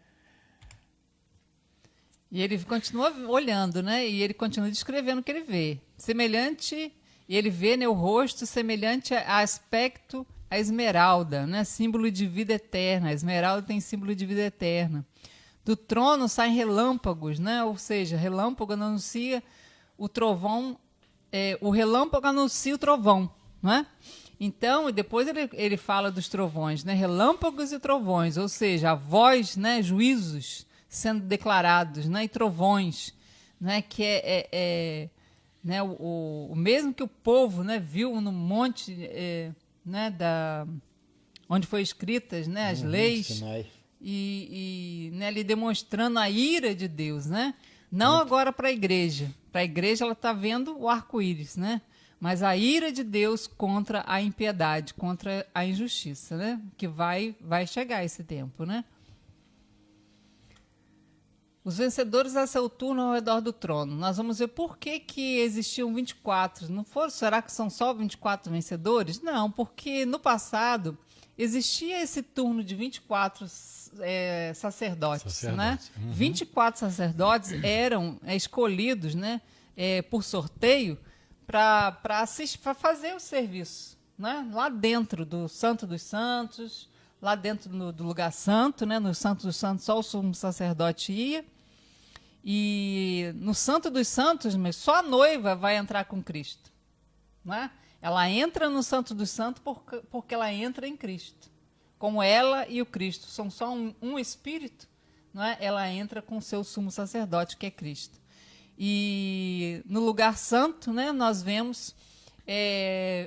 E ele continua olhando, né? E ele continua descrevendo o que ele vê. Semelhante, e ele vê, né, o rosto semelhante a aspecto a esmeralda, né? Símbolo de vida eterna. A esmeralda tem símbolo de vida eterna. Do trono saem relâmpagos, né? Ou seja, relâmpago anuncia o trovão, o relâmpago anuncia o trovão, né? Então, depois ele fala dos trovões, né? Relâmpagos e trovões, ou seja, a voz, né? Juízos sendo declarados, né? E trovões, né? Que né? O mesmo que o povo, né? Viu no monte, né? Onde foi escritas, né? As leis. Sinai. E né, ali demonstrando a ira de Deus, né? Não agora para a igreja. Para a igreja ela está vendo o arco-íris, né? Mas a ira de Deus contra a impiedade, contra a injustiça, né? Que vai chegar esse tempo, né? Os vencedores a seu turno ao redor do trono. Nós vamos ver por que existiam 24. Não foram, será que são só 24 vencedores? Não, porque no passado existia esse turno de 24 sacerdotes, né? 24 sacerdotes eram escolhidos, né, por sorteio para fazer o serviço, né? Lá dentro do Santo dos Santos, lá dentro do lugar santo, né? No Santo dos Santos, só o sumo sacerdote ia. E no Santo dos Santos, mas só a noiva vai entrar com Cristo. Né? Ela entra no Santo dos Santos porque ela entra em Cristo. Como ela e o Cristo são só um espírito, não é? Ela entra com o seu sumo sacerdote, que é Cristo. E no lugar santo, né, nós vemos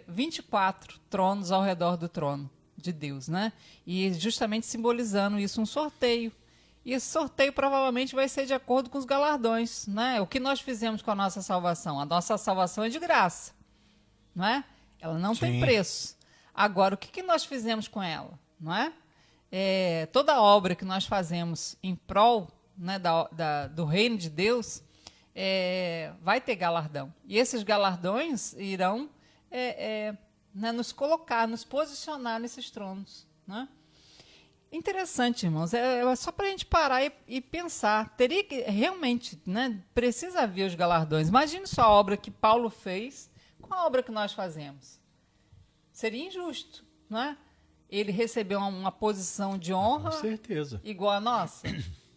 24 tronos ao redor do trono de Deus, né? E justamente simbolizando isso, um sorteio. E esse sorteio provavelmente vai ser de acordo com os galardões, né? O que nós fizemos com a nossa salvação? A nossa salvação é de graça, não é? Ela não tem preço. Agora, o que nós fizemos com ela? Não é? Toda a obra que nós fazemos em prol, né, do reino de Deus vai ter galardão. E esses galardões irão né, nos colocar, nos posicionar nesses tronos. Né? Interessante, irmãos. É só para a gente parar e pensar. Teria que realmente, né, precisa haver os galardões. Imagine só a obra que Paulo fez com a obra que nós fazemos. Seria injusto, não é? Ele recebeu uma posição de honra, com certeza, igual a nossa,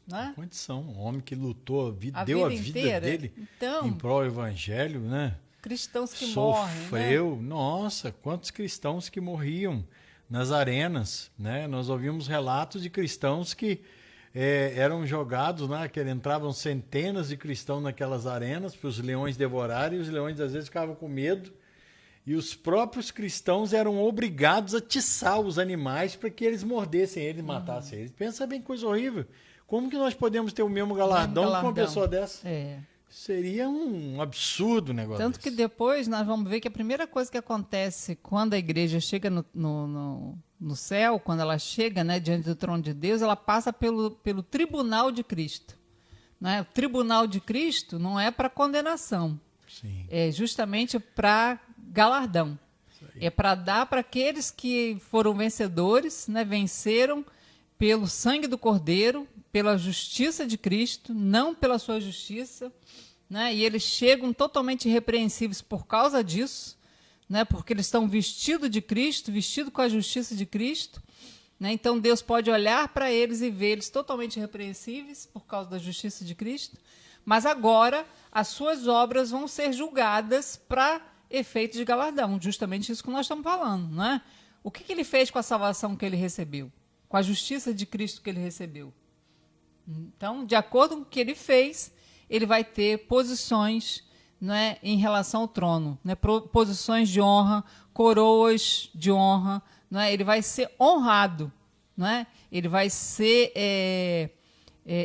né? Condição, um homem que lutou, deu a vida dele então, em prol do evangelho, né? Cristãos que morrem, sofreu, né? Nossa, quantos cristãos que morriam nas arenas, né? Nós ouvimos relatos de cristãos que eram jogados, né? Que entravam centenas de cristãos naquelas arenas para os leões devorarem, e os leões às vezes ficavam com medo. E os próprios cristãos eram obrigados a tiçar os animais para que eles mordessem eles, matassem eles. Pensa bem, coisa horrível. Como que nós podemos ter o mesmo galardão com uma pessoa dessa? Seria um absurdo o negócio. Tanto que depois nós vamos ver que a primeira coisa que acontece quando a igreja chega no céu, quando ela chega, né, diante do trono de Deus, ela passa pelo tribunal de Cristo. Né? O tribunal de Cristo não é para condenação. Sim. É justamente para galardão. É para dar para aqueles que foram vencedores, né, venceram pelo sangue do Cordeiro, pela justiça de Cristo, não pela sua justiça, né, e eles chegam totalmente irrepreensíveis por causa disso, né, porque eles estão vestidos de Cristo, vestidos com a justiça de Cristo, né, então Deus pode olhar para eles e ver eles totalmente irrepreensíveis por causa da justiça de Cristo, mas agora as suas obras vão ser julgadas para efeito de galardão, justamente isso que nós estamos falando, não é? O que ele fez com a salvação que ele recebeu? Com a justiça de Cristo que ele recebeu? Então, de acordo com o que ele fez, ele vai ter posições, não é, em relação ao trono, né? Posições de honra, coroas de honra, não é? Ele vai ser honrado, não é? Ele vai ser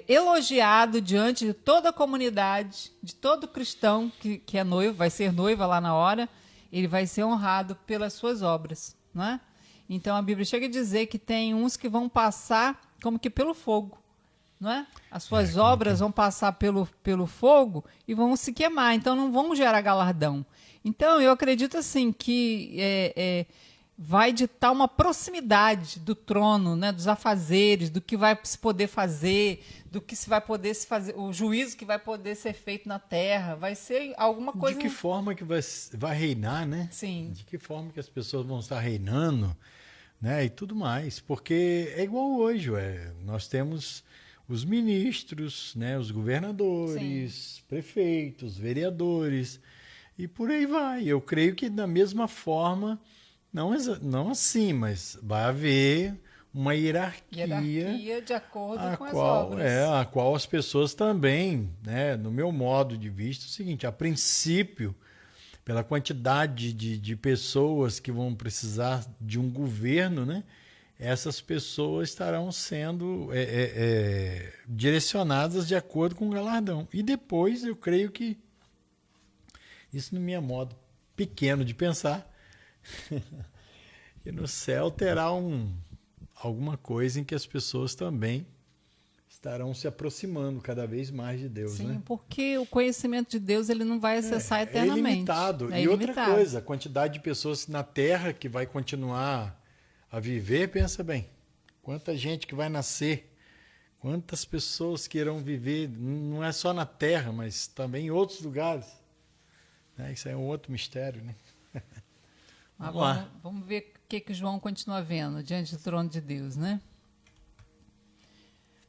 elogiado diante de toda a comunidade, de todo cristão que é noivo, vai ser noiva lá na hora, ele vai ser honrado pelas suas obras, não é? Então a Bíblia chega a dizer que tem uns que vão passar como que pelo fogo, não é? As suas obras vão passar pelo fogo e vão se queimar, então não vão gerar galardão. Então eu acredito assim que vai ditar uma proximidade do trono, né, dos afazeres, do que vai se poder fazer, do que se vai poder se fazer, o juízo que vai poder ser feito na terra, vai ser alguma coisa... De que forma que vai reinar, né? Sim. De que forma que as pessoas vão estar reinando, né, e tudo mais, porque é igual hoje, nós temos os ministros, né, os governadores, sim, prefeitos, vereadores, e por aí vai. Eu creio que da mesma forma... Não assim, mas vai haver uma hierarquia de acordo com as obras. A qual as pessoas também, né, no meu modo de vista, é o seguinte, a princípio, pela quantidade de pessoas que vão precisar de um governo, né, essas pessoas estarão sendo direcionadas de acordo com o galardão. E depois, eu creio que, isso no meu modo pequeno de pensar, e no céu terá alguma coisa em que as pessoas também estarão se aproximando cada vez mais de Deus. Sim, né? Porque o conhecimento de Deus ele não vai acessar eternamente. É ilimitado. E outra coisa, a quantidade de pessoas na Terra que vai continuar a viver, pensa bem, quanta gente que vai nascer, quantas pessoas que irão viver, não é só na Terra, mas também em outros lugares. Isso é um outro mistério, né? Vamos ver que João continua vendo diante do trono de Deus, né?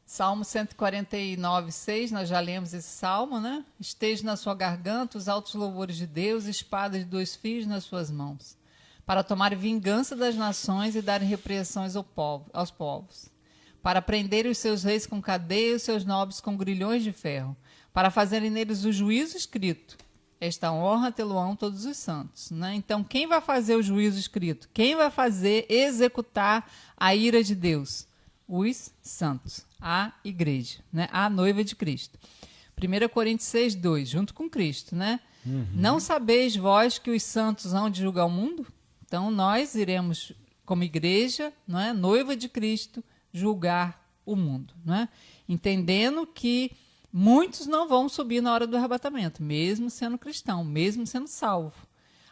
Salmo 149, 6, nós já lemos esse salmo, né? Esteja na sua garganta os altos louvores de Deus, espada de 2 fios nas suas mãos, para tomar vingança das nações e dar repreensões aos povos, para prender os seus reis com cadeia e os seus nobres com grilhões de ferro, para fazerem neles o juízo escrito. Esta honra tê-lo-ão todos os santos, né? Então, quem vai fazer o juízo escrito? Quem vai fazer executar a ira de Deus? Os santos, a igreja, né? A noiva de Cristo. 1 Coríntios 6, 2, junto com Cristo, né? Não sabeis vós que os santos hão de julgar o mundo? Então, nós iremos, como igreja, não é? Noiva de Cristo, julgar o mundo, né? Entendendo que muitos não vão subir na hora do arrebatamento, mesmo sendo cristão, mesmo sendo salvo.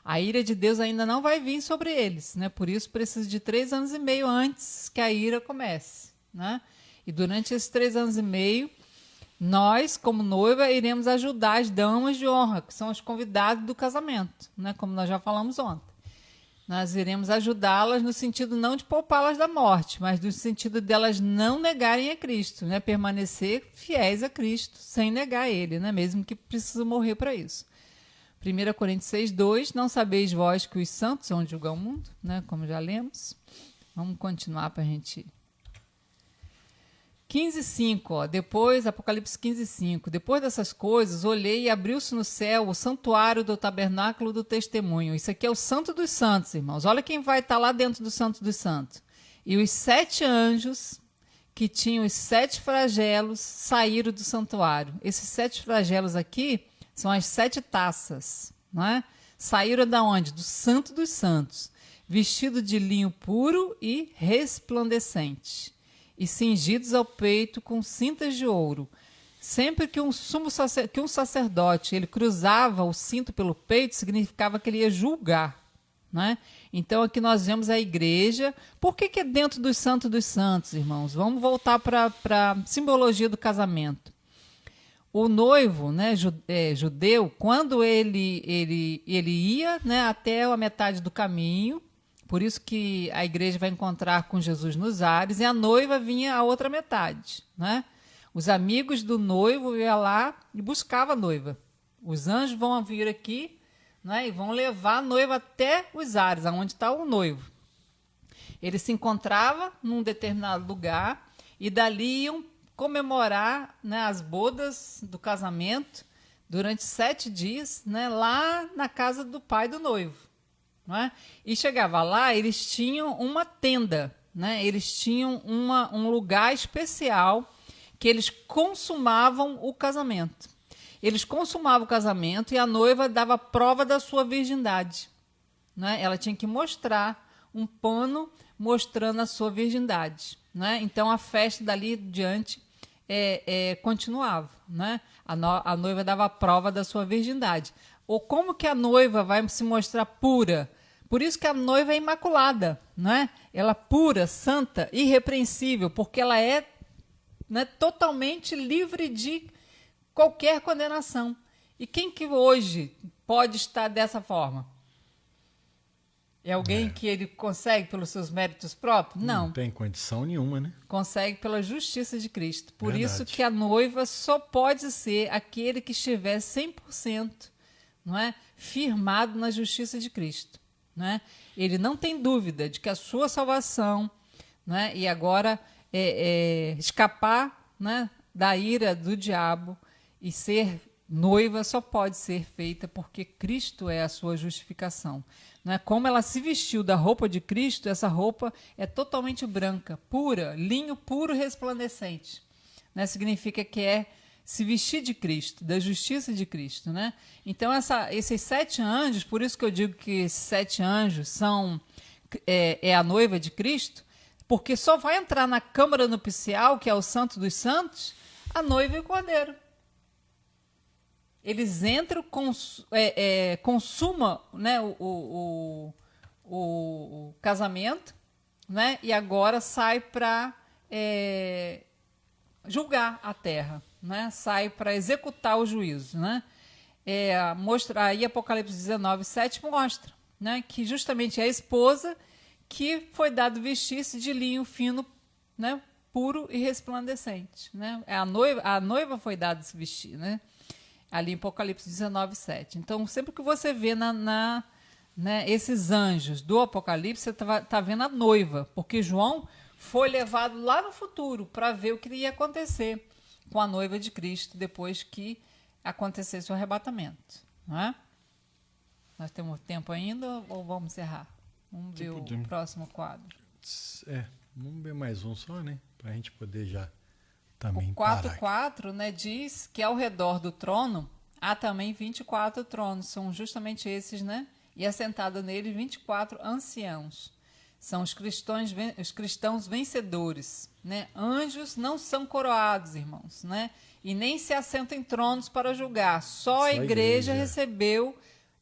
A ira de Deus ainda não vai vir sobre eles, né? Por isso precisa de 3 anos e meio antes que a ira comece, né? E durante esses 3 anos e meio, nós, como noiva, iremos ajudar as damas de honra, que são os convidados do casamento, né? Como nós já falamos ontem. Nós iremos ajudá-las no sentido não de poupá-las da morte, mas no sentido delas não negarem a Cristo, né? Permanecer fiéis a Cristo, sem negar Ele, né? Mesmo que precisem morrer para isso. 1 Coríntios 6, 2, não sabeis vós que os santos vão julgar o mundo, né? Como já lemos. Vamos continuar para a gente... 15:5, ó, depois, Apocalipse 15:5. Depois dessas coisas, olhei e abriu-se no céu o santuário do tabernáculo do testemunho. Isso aqui é o Santo dos Santos, irmãos. Olha quem vai estar lá dentro do Santo dos Santos. E os 7 anjos que tinham os 7 flagelos saíram do santuário. Esses 7 flagelos aqui são as 7 taças, não é? Saíram da onde? Do Santo dos Santos, vestido de linho puro e resplandecente, e cingidos ao peito com cintas de ouro. Sempre que um sacerdote ele cruzava o cinto pelo peito, significava que ele ia julgar, né? Então aqui nós vemos a igreja. Por que é dentro do Santo dos Santos, irmãos? Vamos voltar para a simbologia do casamento. O noivo, né, judeu, quando ele ia, né, até a metade do caminho, por isso que a igreja vai encontrar com Jesus nos ares, e a noiva vinha à outra metade, né? Os amigos do noivo iam lá e buscavam a noiva. Os anjos vão vir aqui, né, e vão levar a noiva até os ares, aonde está o noivo. Ele se encontrava num determinado lugar e dali iam comemorar, né, as bodas do casamento durante 7 dias, né, lá na casa do pai do noivo, não é? E chegava lá, eles tinham uma tenda, né? Eles tinham um lugar especial que eles consumavam o casamento. Eles consumavam o casamento e a noiva dava prova da sua virgindade, né? Ela tinha que mostrar um pano mostrando a sua virgindade, né? Então a festa dali diante continuava, né? A noiva dava prova da sua virgindade. Ou como que a noiva vai se mostrar pura? Por isso que a noiva é imaculada, né? Ela é pura, santa, irrepreensível, porque ela é, né, totalmente livre de qualquer condenação. E quem que hoje pode estar dessa forma? É alguém que ele consegue pelos seus méritos próprios? Não. Não tem condição nenhuma, né? Consegue pela justiça de Cristo. Por Verdade. isso que a noiva só pode ser aquele que estiver 100%, não é, firmado na justiça de Cristo, né? Ele não tem dúvida de que a sua salvação, né, e agora escapar, né, da ira do diabo e ser noiva só pode ser feita porque Cristo é a sua justificação. Não é? Como ela se vestiu da roupa de Cristo, essa roupa é totalmente branca, pura, linho puro resplandecente, né? Significa que é se vestir de Cristo, da justiça de Cristo, né? Então esses 7 anjos, por isso que eu digo que esses 7 anjos são a noiva de Cristo, porque só vai entrar na câmara nupcial, que é o Santo dos Santos, a noiva e o cordeiro. Eles entram, consumam, né, o casamento, né, e agora sai para julgar a terra, né, sai para executar o juízo, né. Aí Apocalipse 19, 7 mostra, né, que justamente é a esposa que foi dado vestir-se de linho fino, né, puro e resplandecente, né? A noiva foi dada se vestir, né? Ali em Apocalipse 19:7. Então, sempre que você vê né, esses anjos do Apocalipse, você tá vendo a noiva, porque João foi levado lá no futuro para ver o que ia acontecer com a noiva de Cristo depois que acontecesse o arrebatamento, não é? Nós temos tempo ainda ou vamos encerrar? Vamos ver o próximo quadro. Vamos ver mais um só, né? Para a gente poder já também o 4:4, né, diz que ao redor do trono há também 24 tronos. São justamente esses, né? E assentado neles 24 anciãos. São os cristãos vencedores, né? Anjos não são coroados, irmãos, né? E nem se assentam em tronos para julgar. Só a igreja recebeu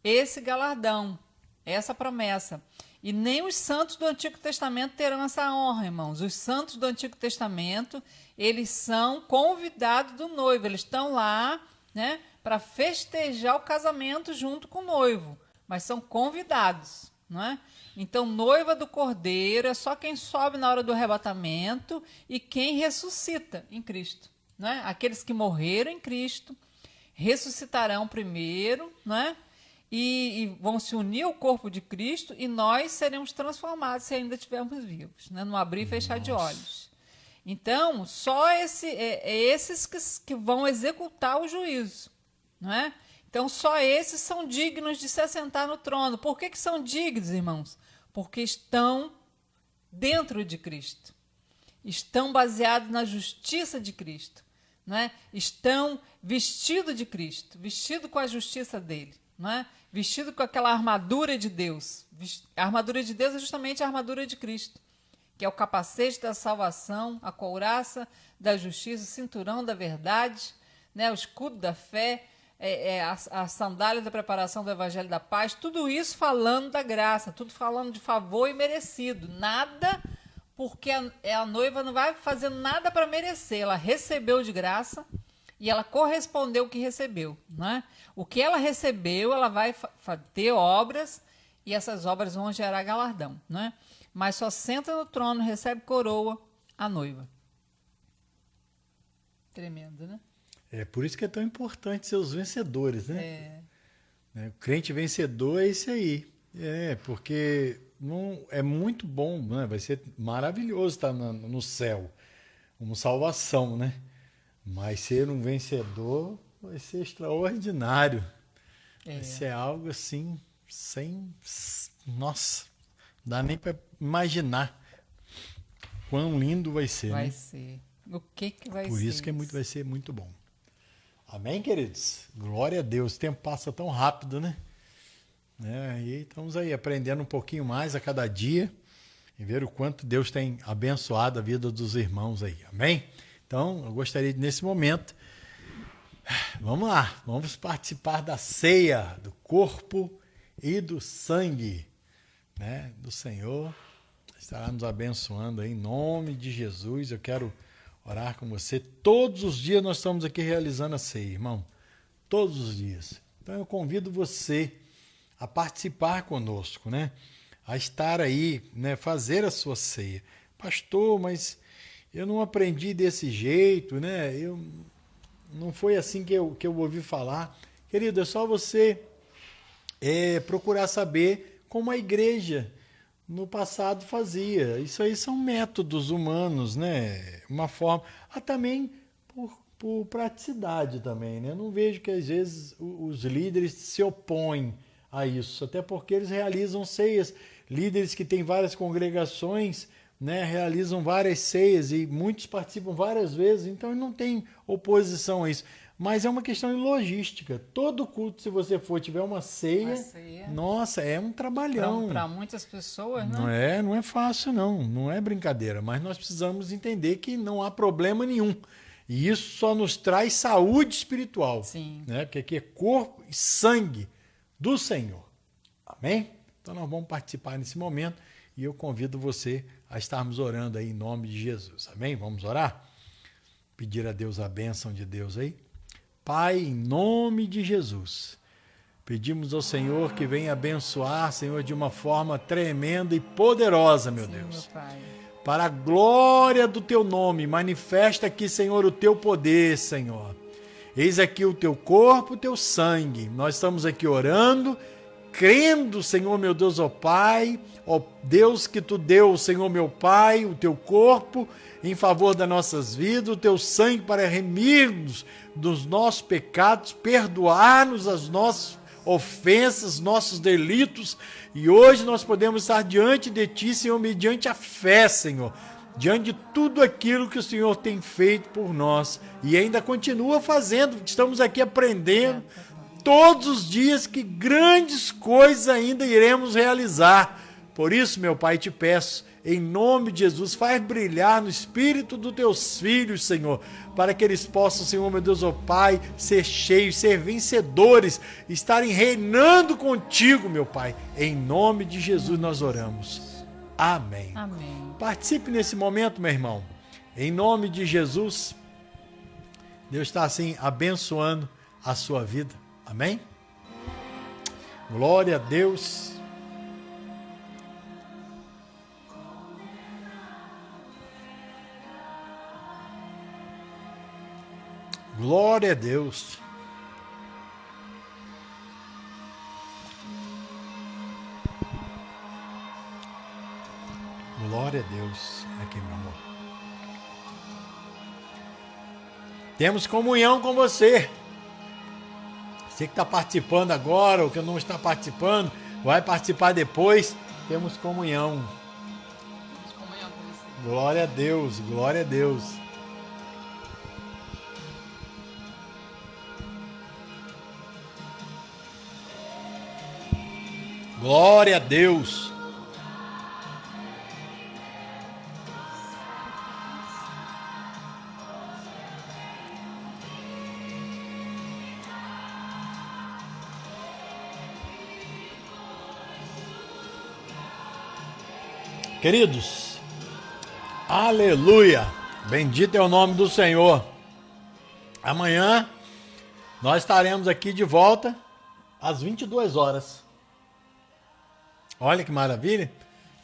esse galardão, essa promessa. E nem os santos do Antigo Testamento terão essa honra, irmãos. Os santos do Antigo Testamento, eles são convidados do noivo. Eles estão lá, né, para festejar o casamento junto com o noivo. Mas são convidados, não é? Então, noiva do Cordeiro é só quem sobe na hora do arrebatamento e quem ressuscita em Cristo, não é? Aqueles que morreram em Cristo ressuscitarão primeiro, não é? E vão se unir ao corpo de Cristo e nós seremos transformados se ainda estivermos vivos, né? No abrir e fechar de olhos. Então, só esses que vão executar o juízo, não é? Então, só esses são dignos de se assentar no trono. Por que são dignos, irmãos? Porque estão dentro de Cristo. Estão baseados na justiça de Cristo, não é? Estão vestidos de Cristo, vestidos com a justiça dele, não é? Vestido com aquela armadura de Deus. A armadura de Deus é justamente a armadura de Cristo, que é o capacete da salvação, a couraça da justiça, o cinturão da verdade, né? O escudo da fé, a sandália da preparação do evangelho da paz, tudo isso falando da graça, tudo falando de favor e merecido. Nada, porque a noiva não vai fazer nada para merecer, ela recebeu de graça e ela correspondeu ao que recebeu, não é? O que ela recebeu, ela vai ter obras e essas obras vão gerar galardão, não é? Mas só senta no trono, recebe coroa a noiva. Tremendo, né? É por isso que é tão importante ser os vencedores, né? O crente vencedor é esse aí. Porque é muito bom, né? Vai ser maravilhoso estar no céu, como salvação, né? Mas ser um vencedor vai ser extraordinário. Vai ser algo assim, nossa, não dá nem para imaginar quão lindo vai ser. Vai né? ser. O que vai ser? Por isso que vai ser muito bom. Amém, queridos? Glória a Deus. O tempo passa tão rápido, né? E estamos aí aprendendo um pouquinho mais a cada dia e ver o quanto Deus tem abençoado a vida dos irmãos aí. Amém? Então, eu gostaria de, nesse momento, vamos lá, vamos participar da ceia, do corpo e do sangue, né, do Senhor. Estará nos abençoando aí, em nome de Jesus. Eu quero orar com você. Todos os dias nós estamos aqui realizando a ceia, irmão. Todos os dias. Então eu convido você a participar conosco, né? A estar aí, né? Fazer a sua ceia. Pastor, mas eu não aprendi desse jeito, né? Não foi assim que eu ouvi falar. Querido, é só você procurar saber como a igreja no passado fazia. Isso aí são métodos humanos, né? Uma forma. Também por praticidade também, né? Eu não vejo que às vezes os líderes se opõem a isso, até porque eles realizam ceias. Líderes que têm várias congregações, né, realizam várias ceias e muitos participam várias vezes, então não tem oposição a isso. Mas é uma questão de logística. Todo culto, se você for, tiver uma ceia, nossa, é um trabalhão. Para muitas pessoas, né? Não é fácil, não é brincadeira. Mas nós precisamos entender que não há problema nenhum. E isso só nos traz saúde espiritual. Sim. Né? Porque aqui é corpo e sangue do Senhor. Amém? Então nós vamos participar nesse momento e eu convido você a estarmos orando aí em nome de Jesus. Amém? Vamos orar? Pedir a Deus a bênção de Deus aí. Pai, em nome de Jesus, Pedimos ao Senhor que venha abençoar, Senhor, de uma forma tremenda e poderosa, meu Sim, Deus. meu Pai. Para a glória do teu nome, manifesta aqui, Senhor, o teu poder, Senhor. Eis aqui o teu corpo, o teu sangue. Nós estamos aqui orando, crendo, Senhor, meu Deus, ó Pai, ó Deus que tu deu, Senhor, meu Pai, o teu corpo em favor das nossas vidas, o teu sangue para remir-nos dos nossos pecados, perdoar-nos as nossas ofensas, nossos delitos, e hoje nós podemos estar diante de Ti, Senhor, mediante a fé, Senhor, diante de tudo aquilo que o Senhor tem feito por nós, e ainda continua fazendo. Estamos aqui aprendendo todos os dias que grandes coisas ainda iremos realizar. Por isso, meu Pai, te peço, em nome de Jesus, faz brilhar no espírito dos teus filhos, Senhor, para que eles possam, Senhor, meu Deus, ó Pai, ser cheios, ser vencedores, estarem reinando contigo, meu Pai. Em nome de Jesus nós oramos. Amém. Amém. Participe nesse momento, meu irmão. Em nome de Jesus, Deus está assim abençoando a sua vida. Amém? Glória a Deus. Glória a Deus. Glória a Deus. Aqui, meu amor. Temos comunhão com você. Você que está participando agora ou que não está participando, vai participar depois. Temos comunhão. Temos comunhão com você. Glória a Deus, glória a Deus. Glória a Deus. Queridos, aleluia, bendito é o nome do Senhor. Amanhã nós estaremos aqui de volta às 22 horas. Olha que maravilha.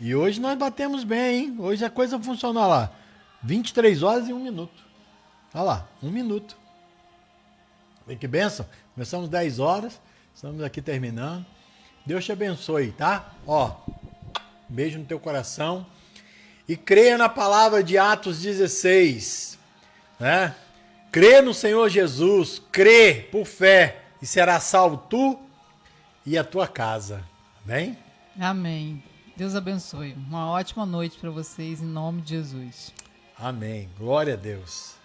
E hoje nós batemos bem, hein? Hoje a coisa funciona lá. 23 horas e 1 minuto. Olha lá, 1 minuto. Vê que bênção. Começamos 10 horas, estamos aqui terminando. Deus te abençoe, tá? Ó, beijo no teu coração. E creia na palavra de Atos 16, né? Crê no Senhor Jesus, crê por fé, e será salvo tu e a tua casa. Amém? Amém. Deus abençoe. Uma ótima noite para vocês, em nome de Jesus. Amém. Glória a Deus.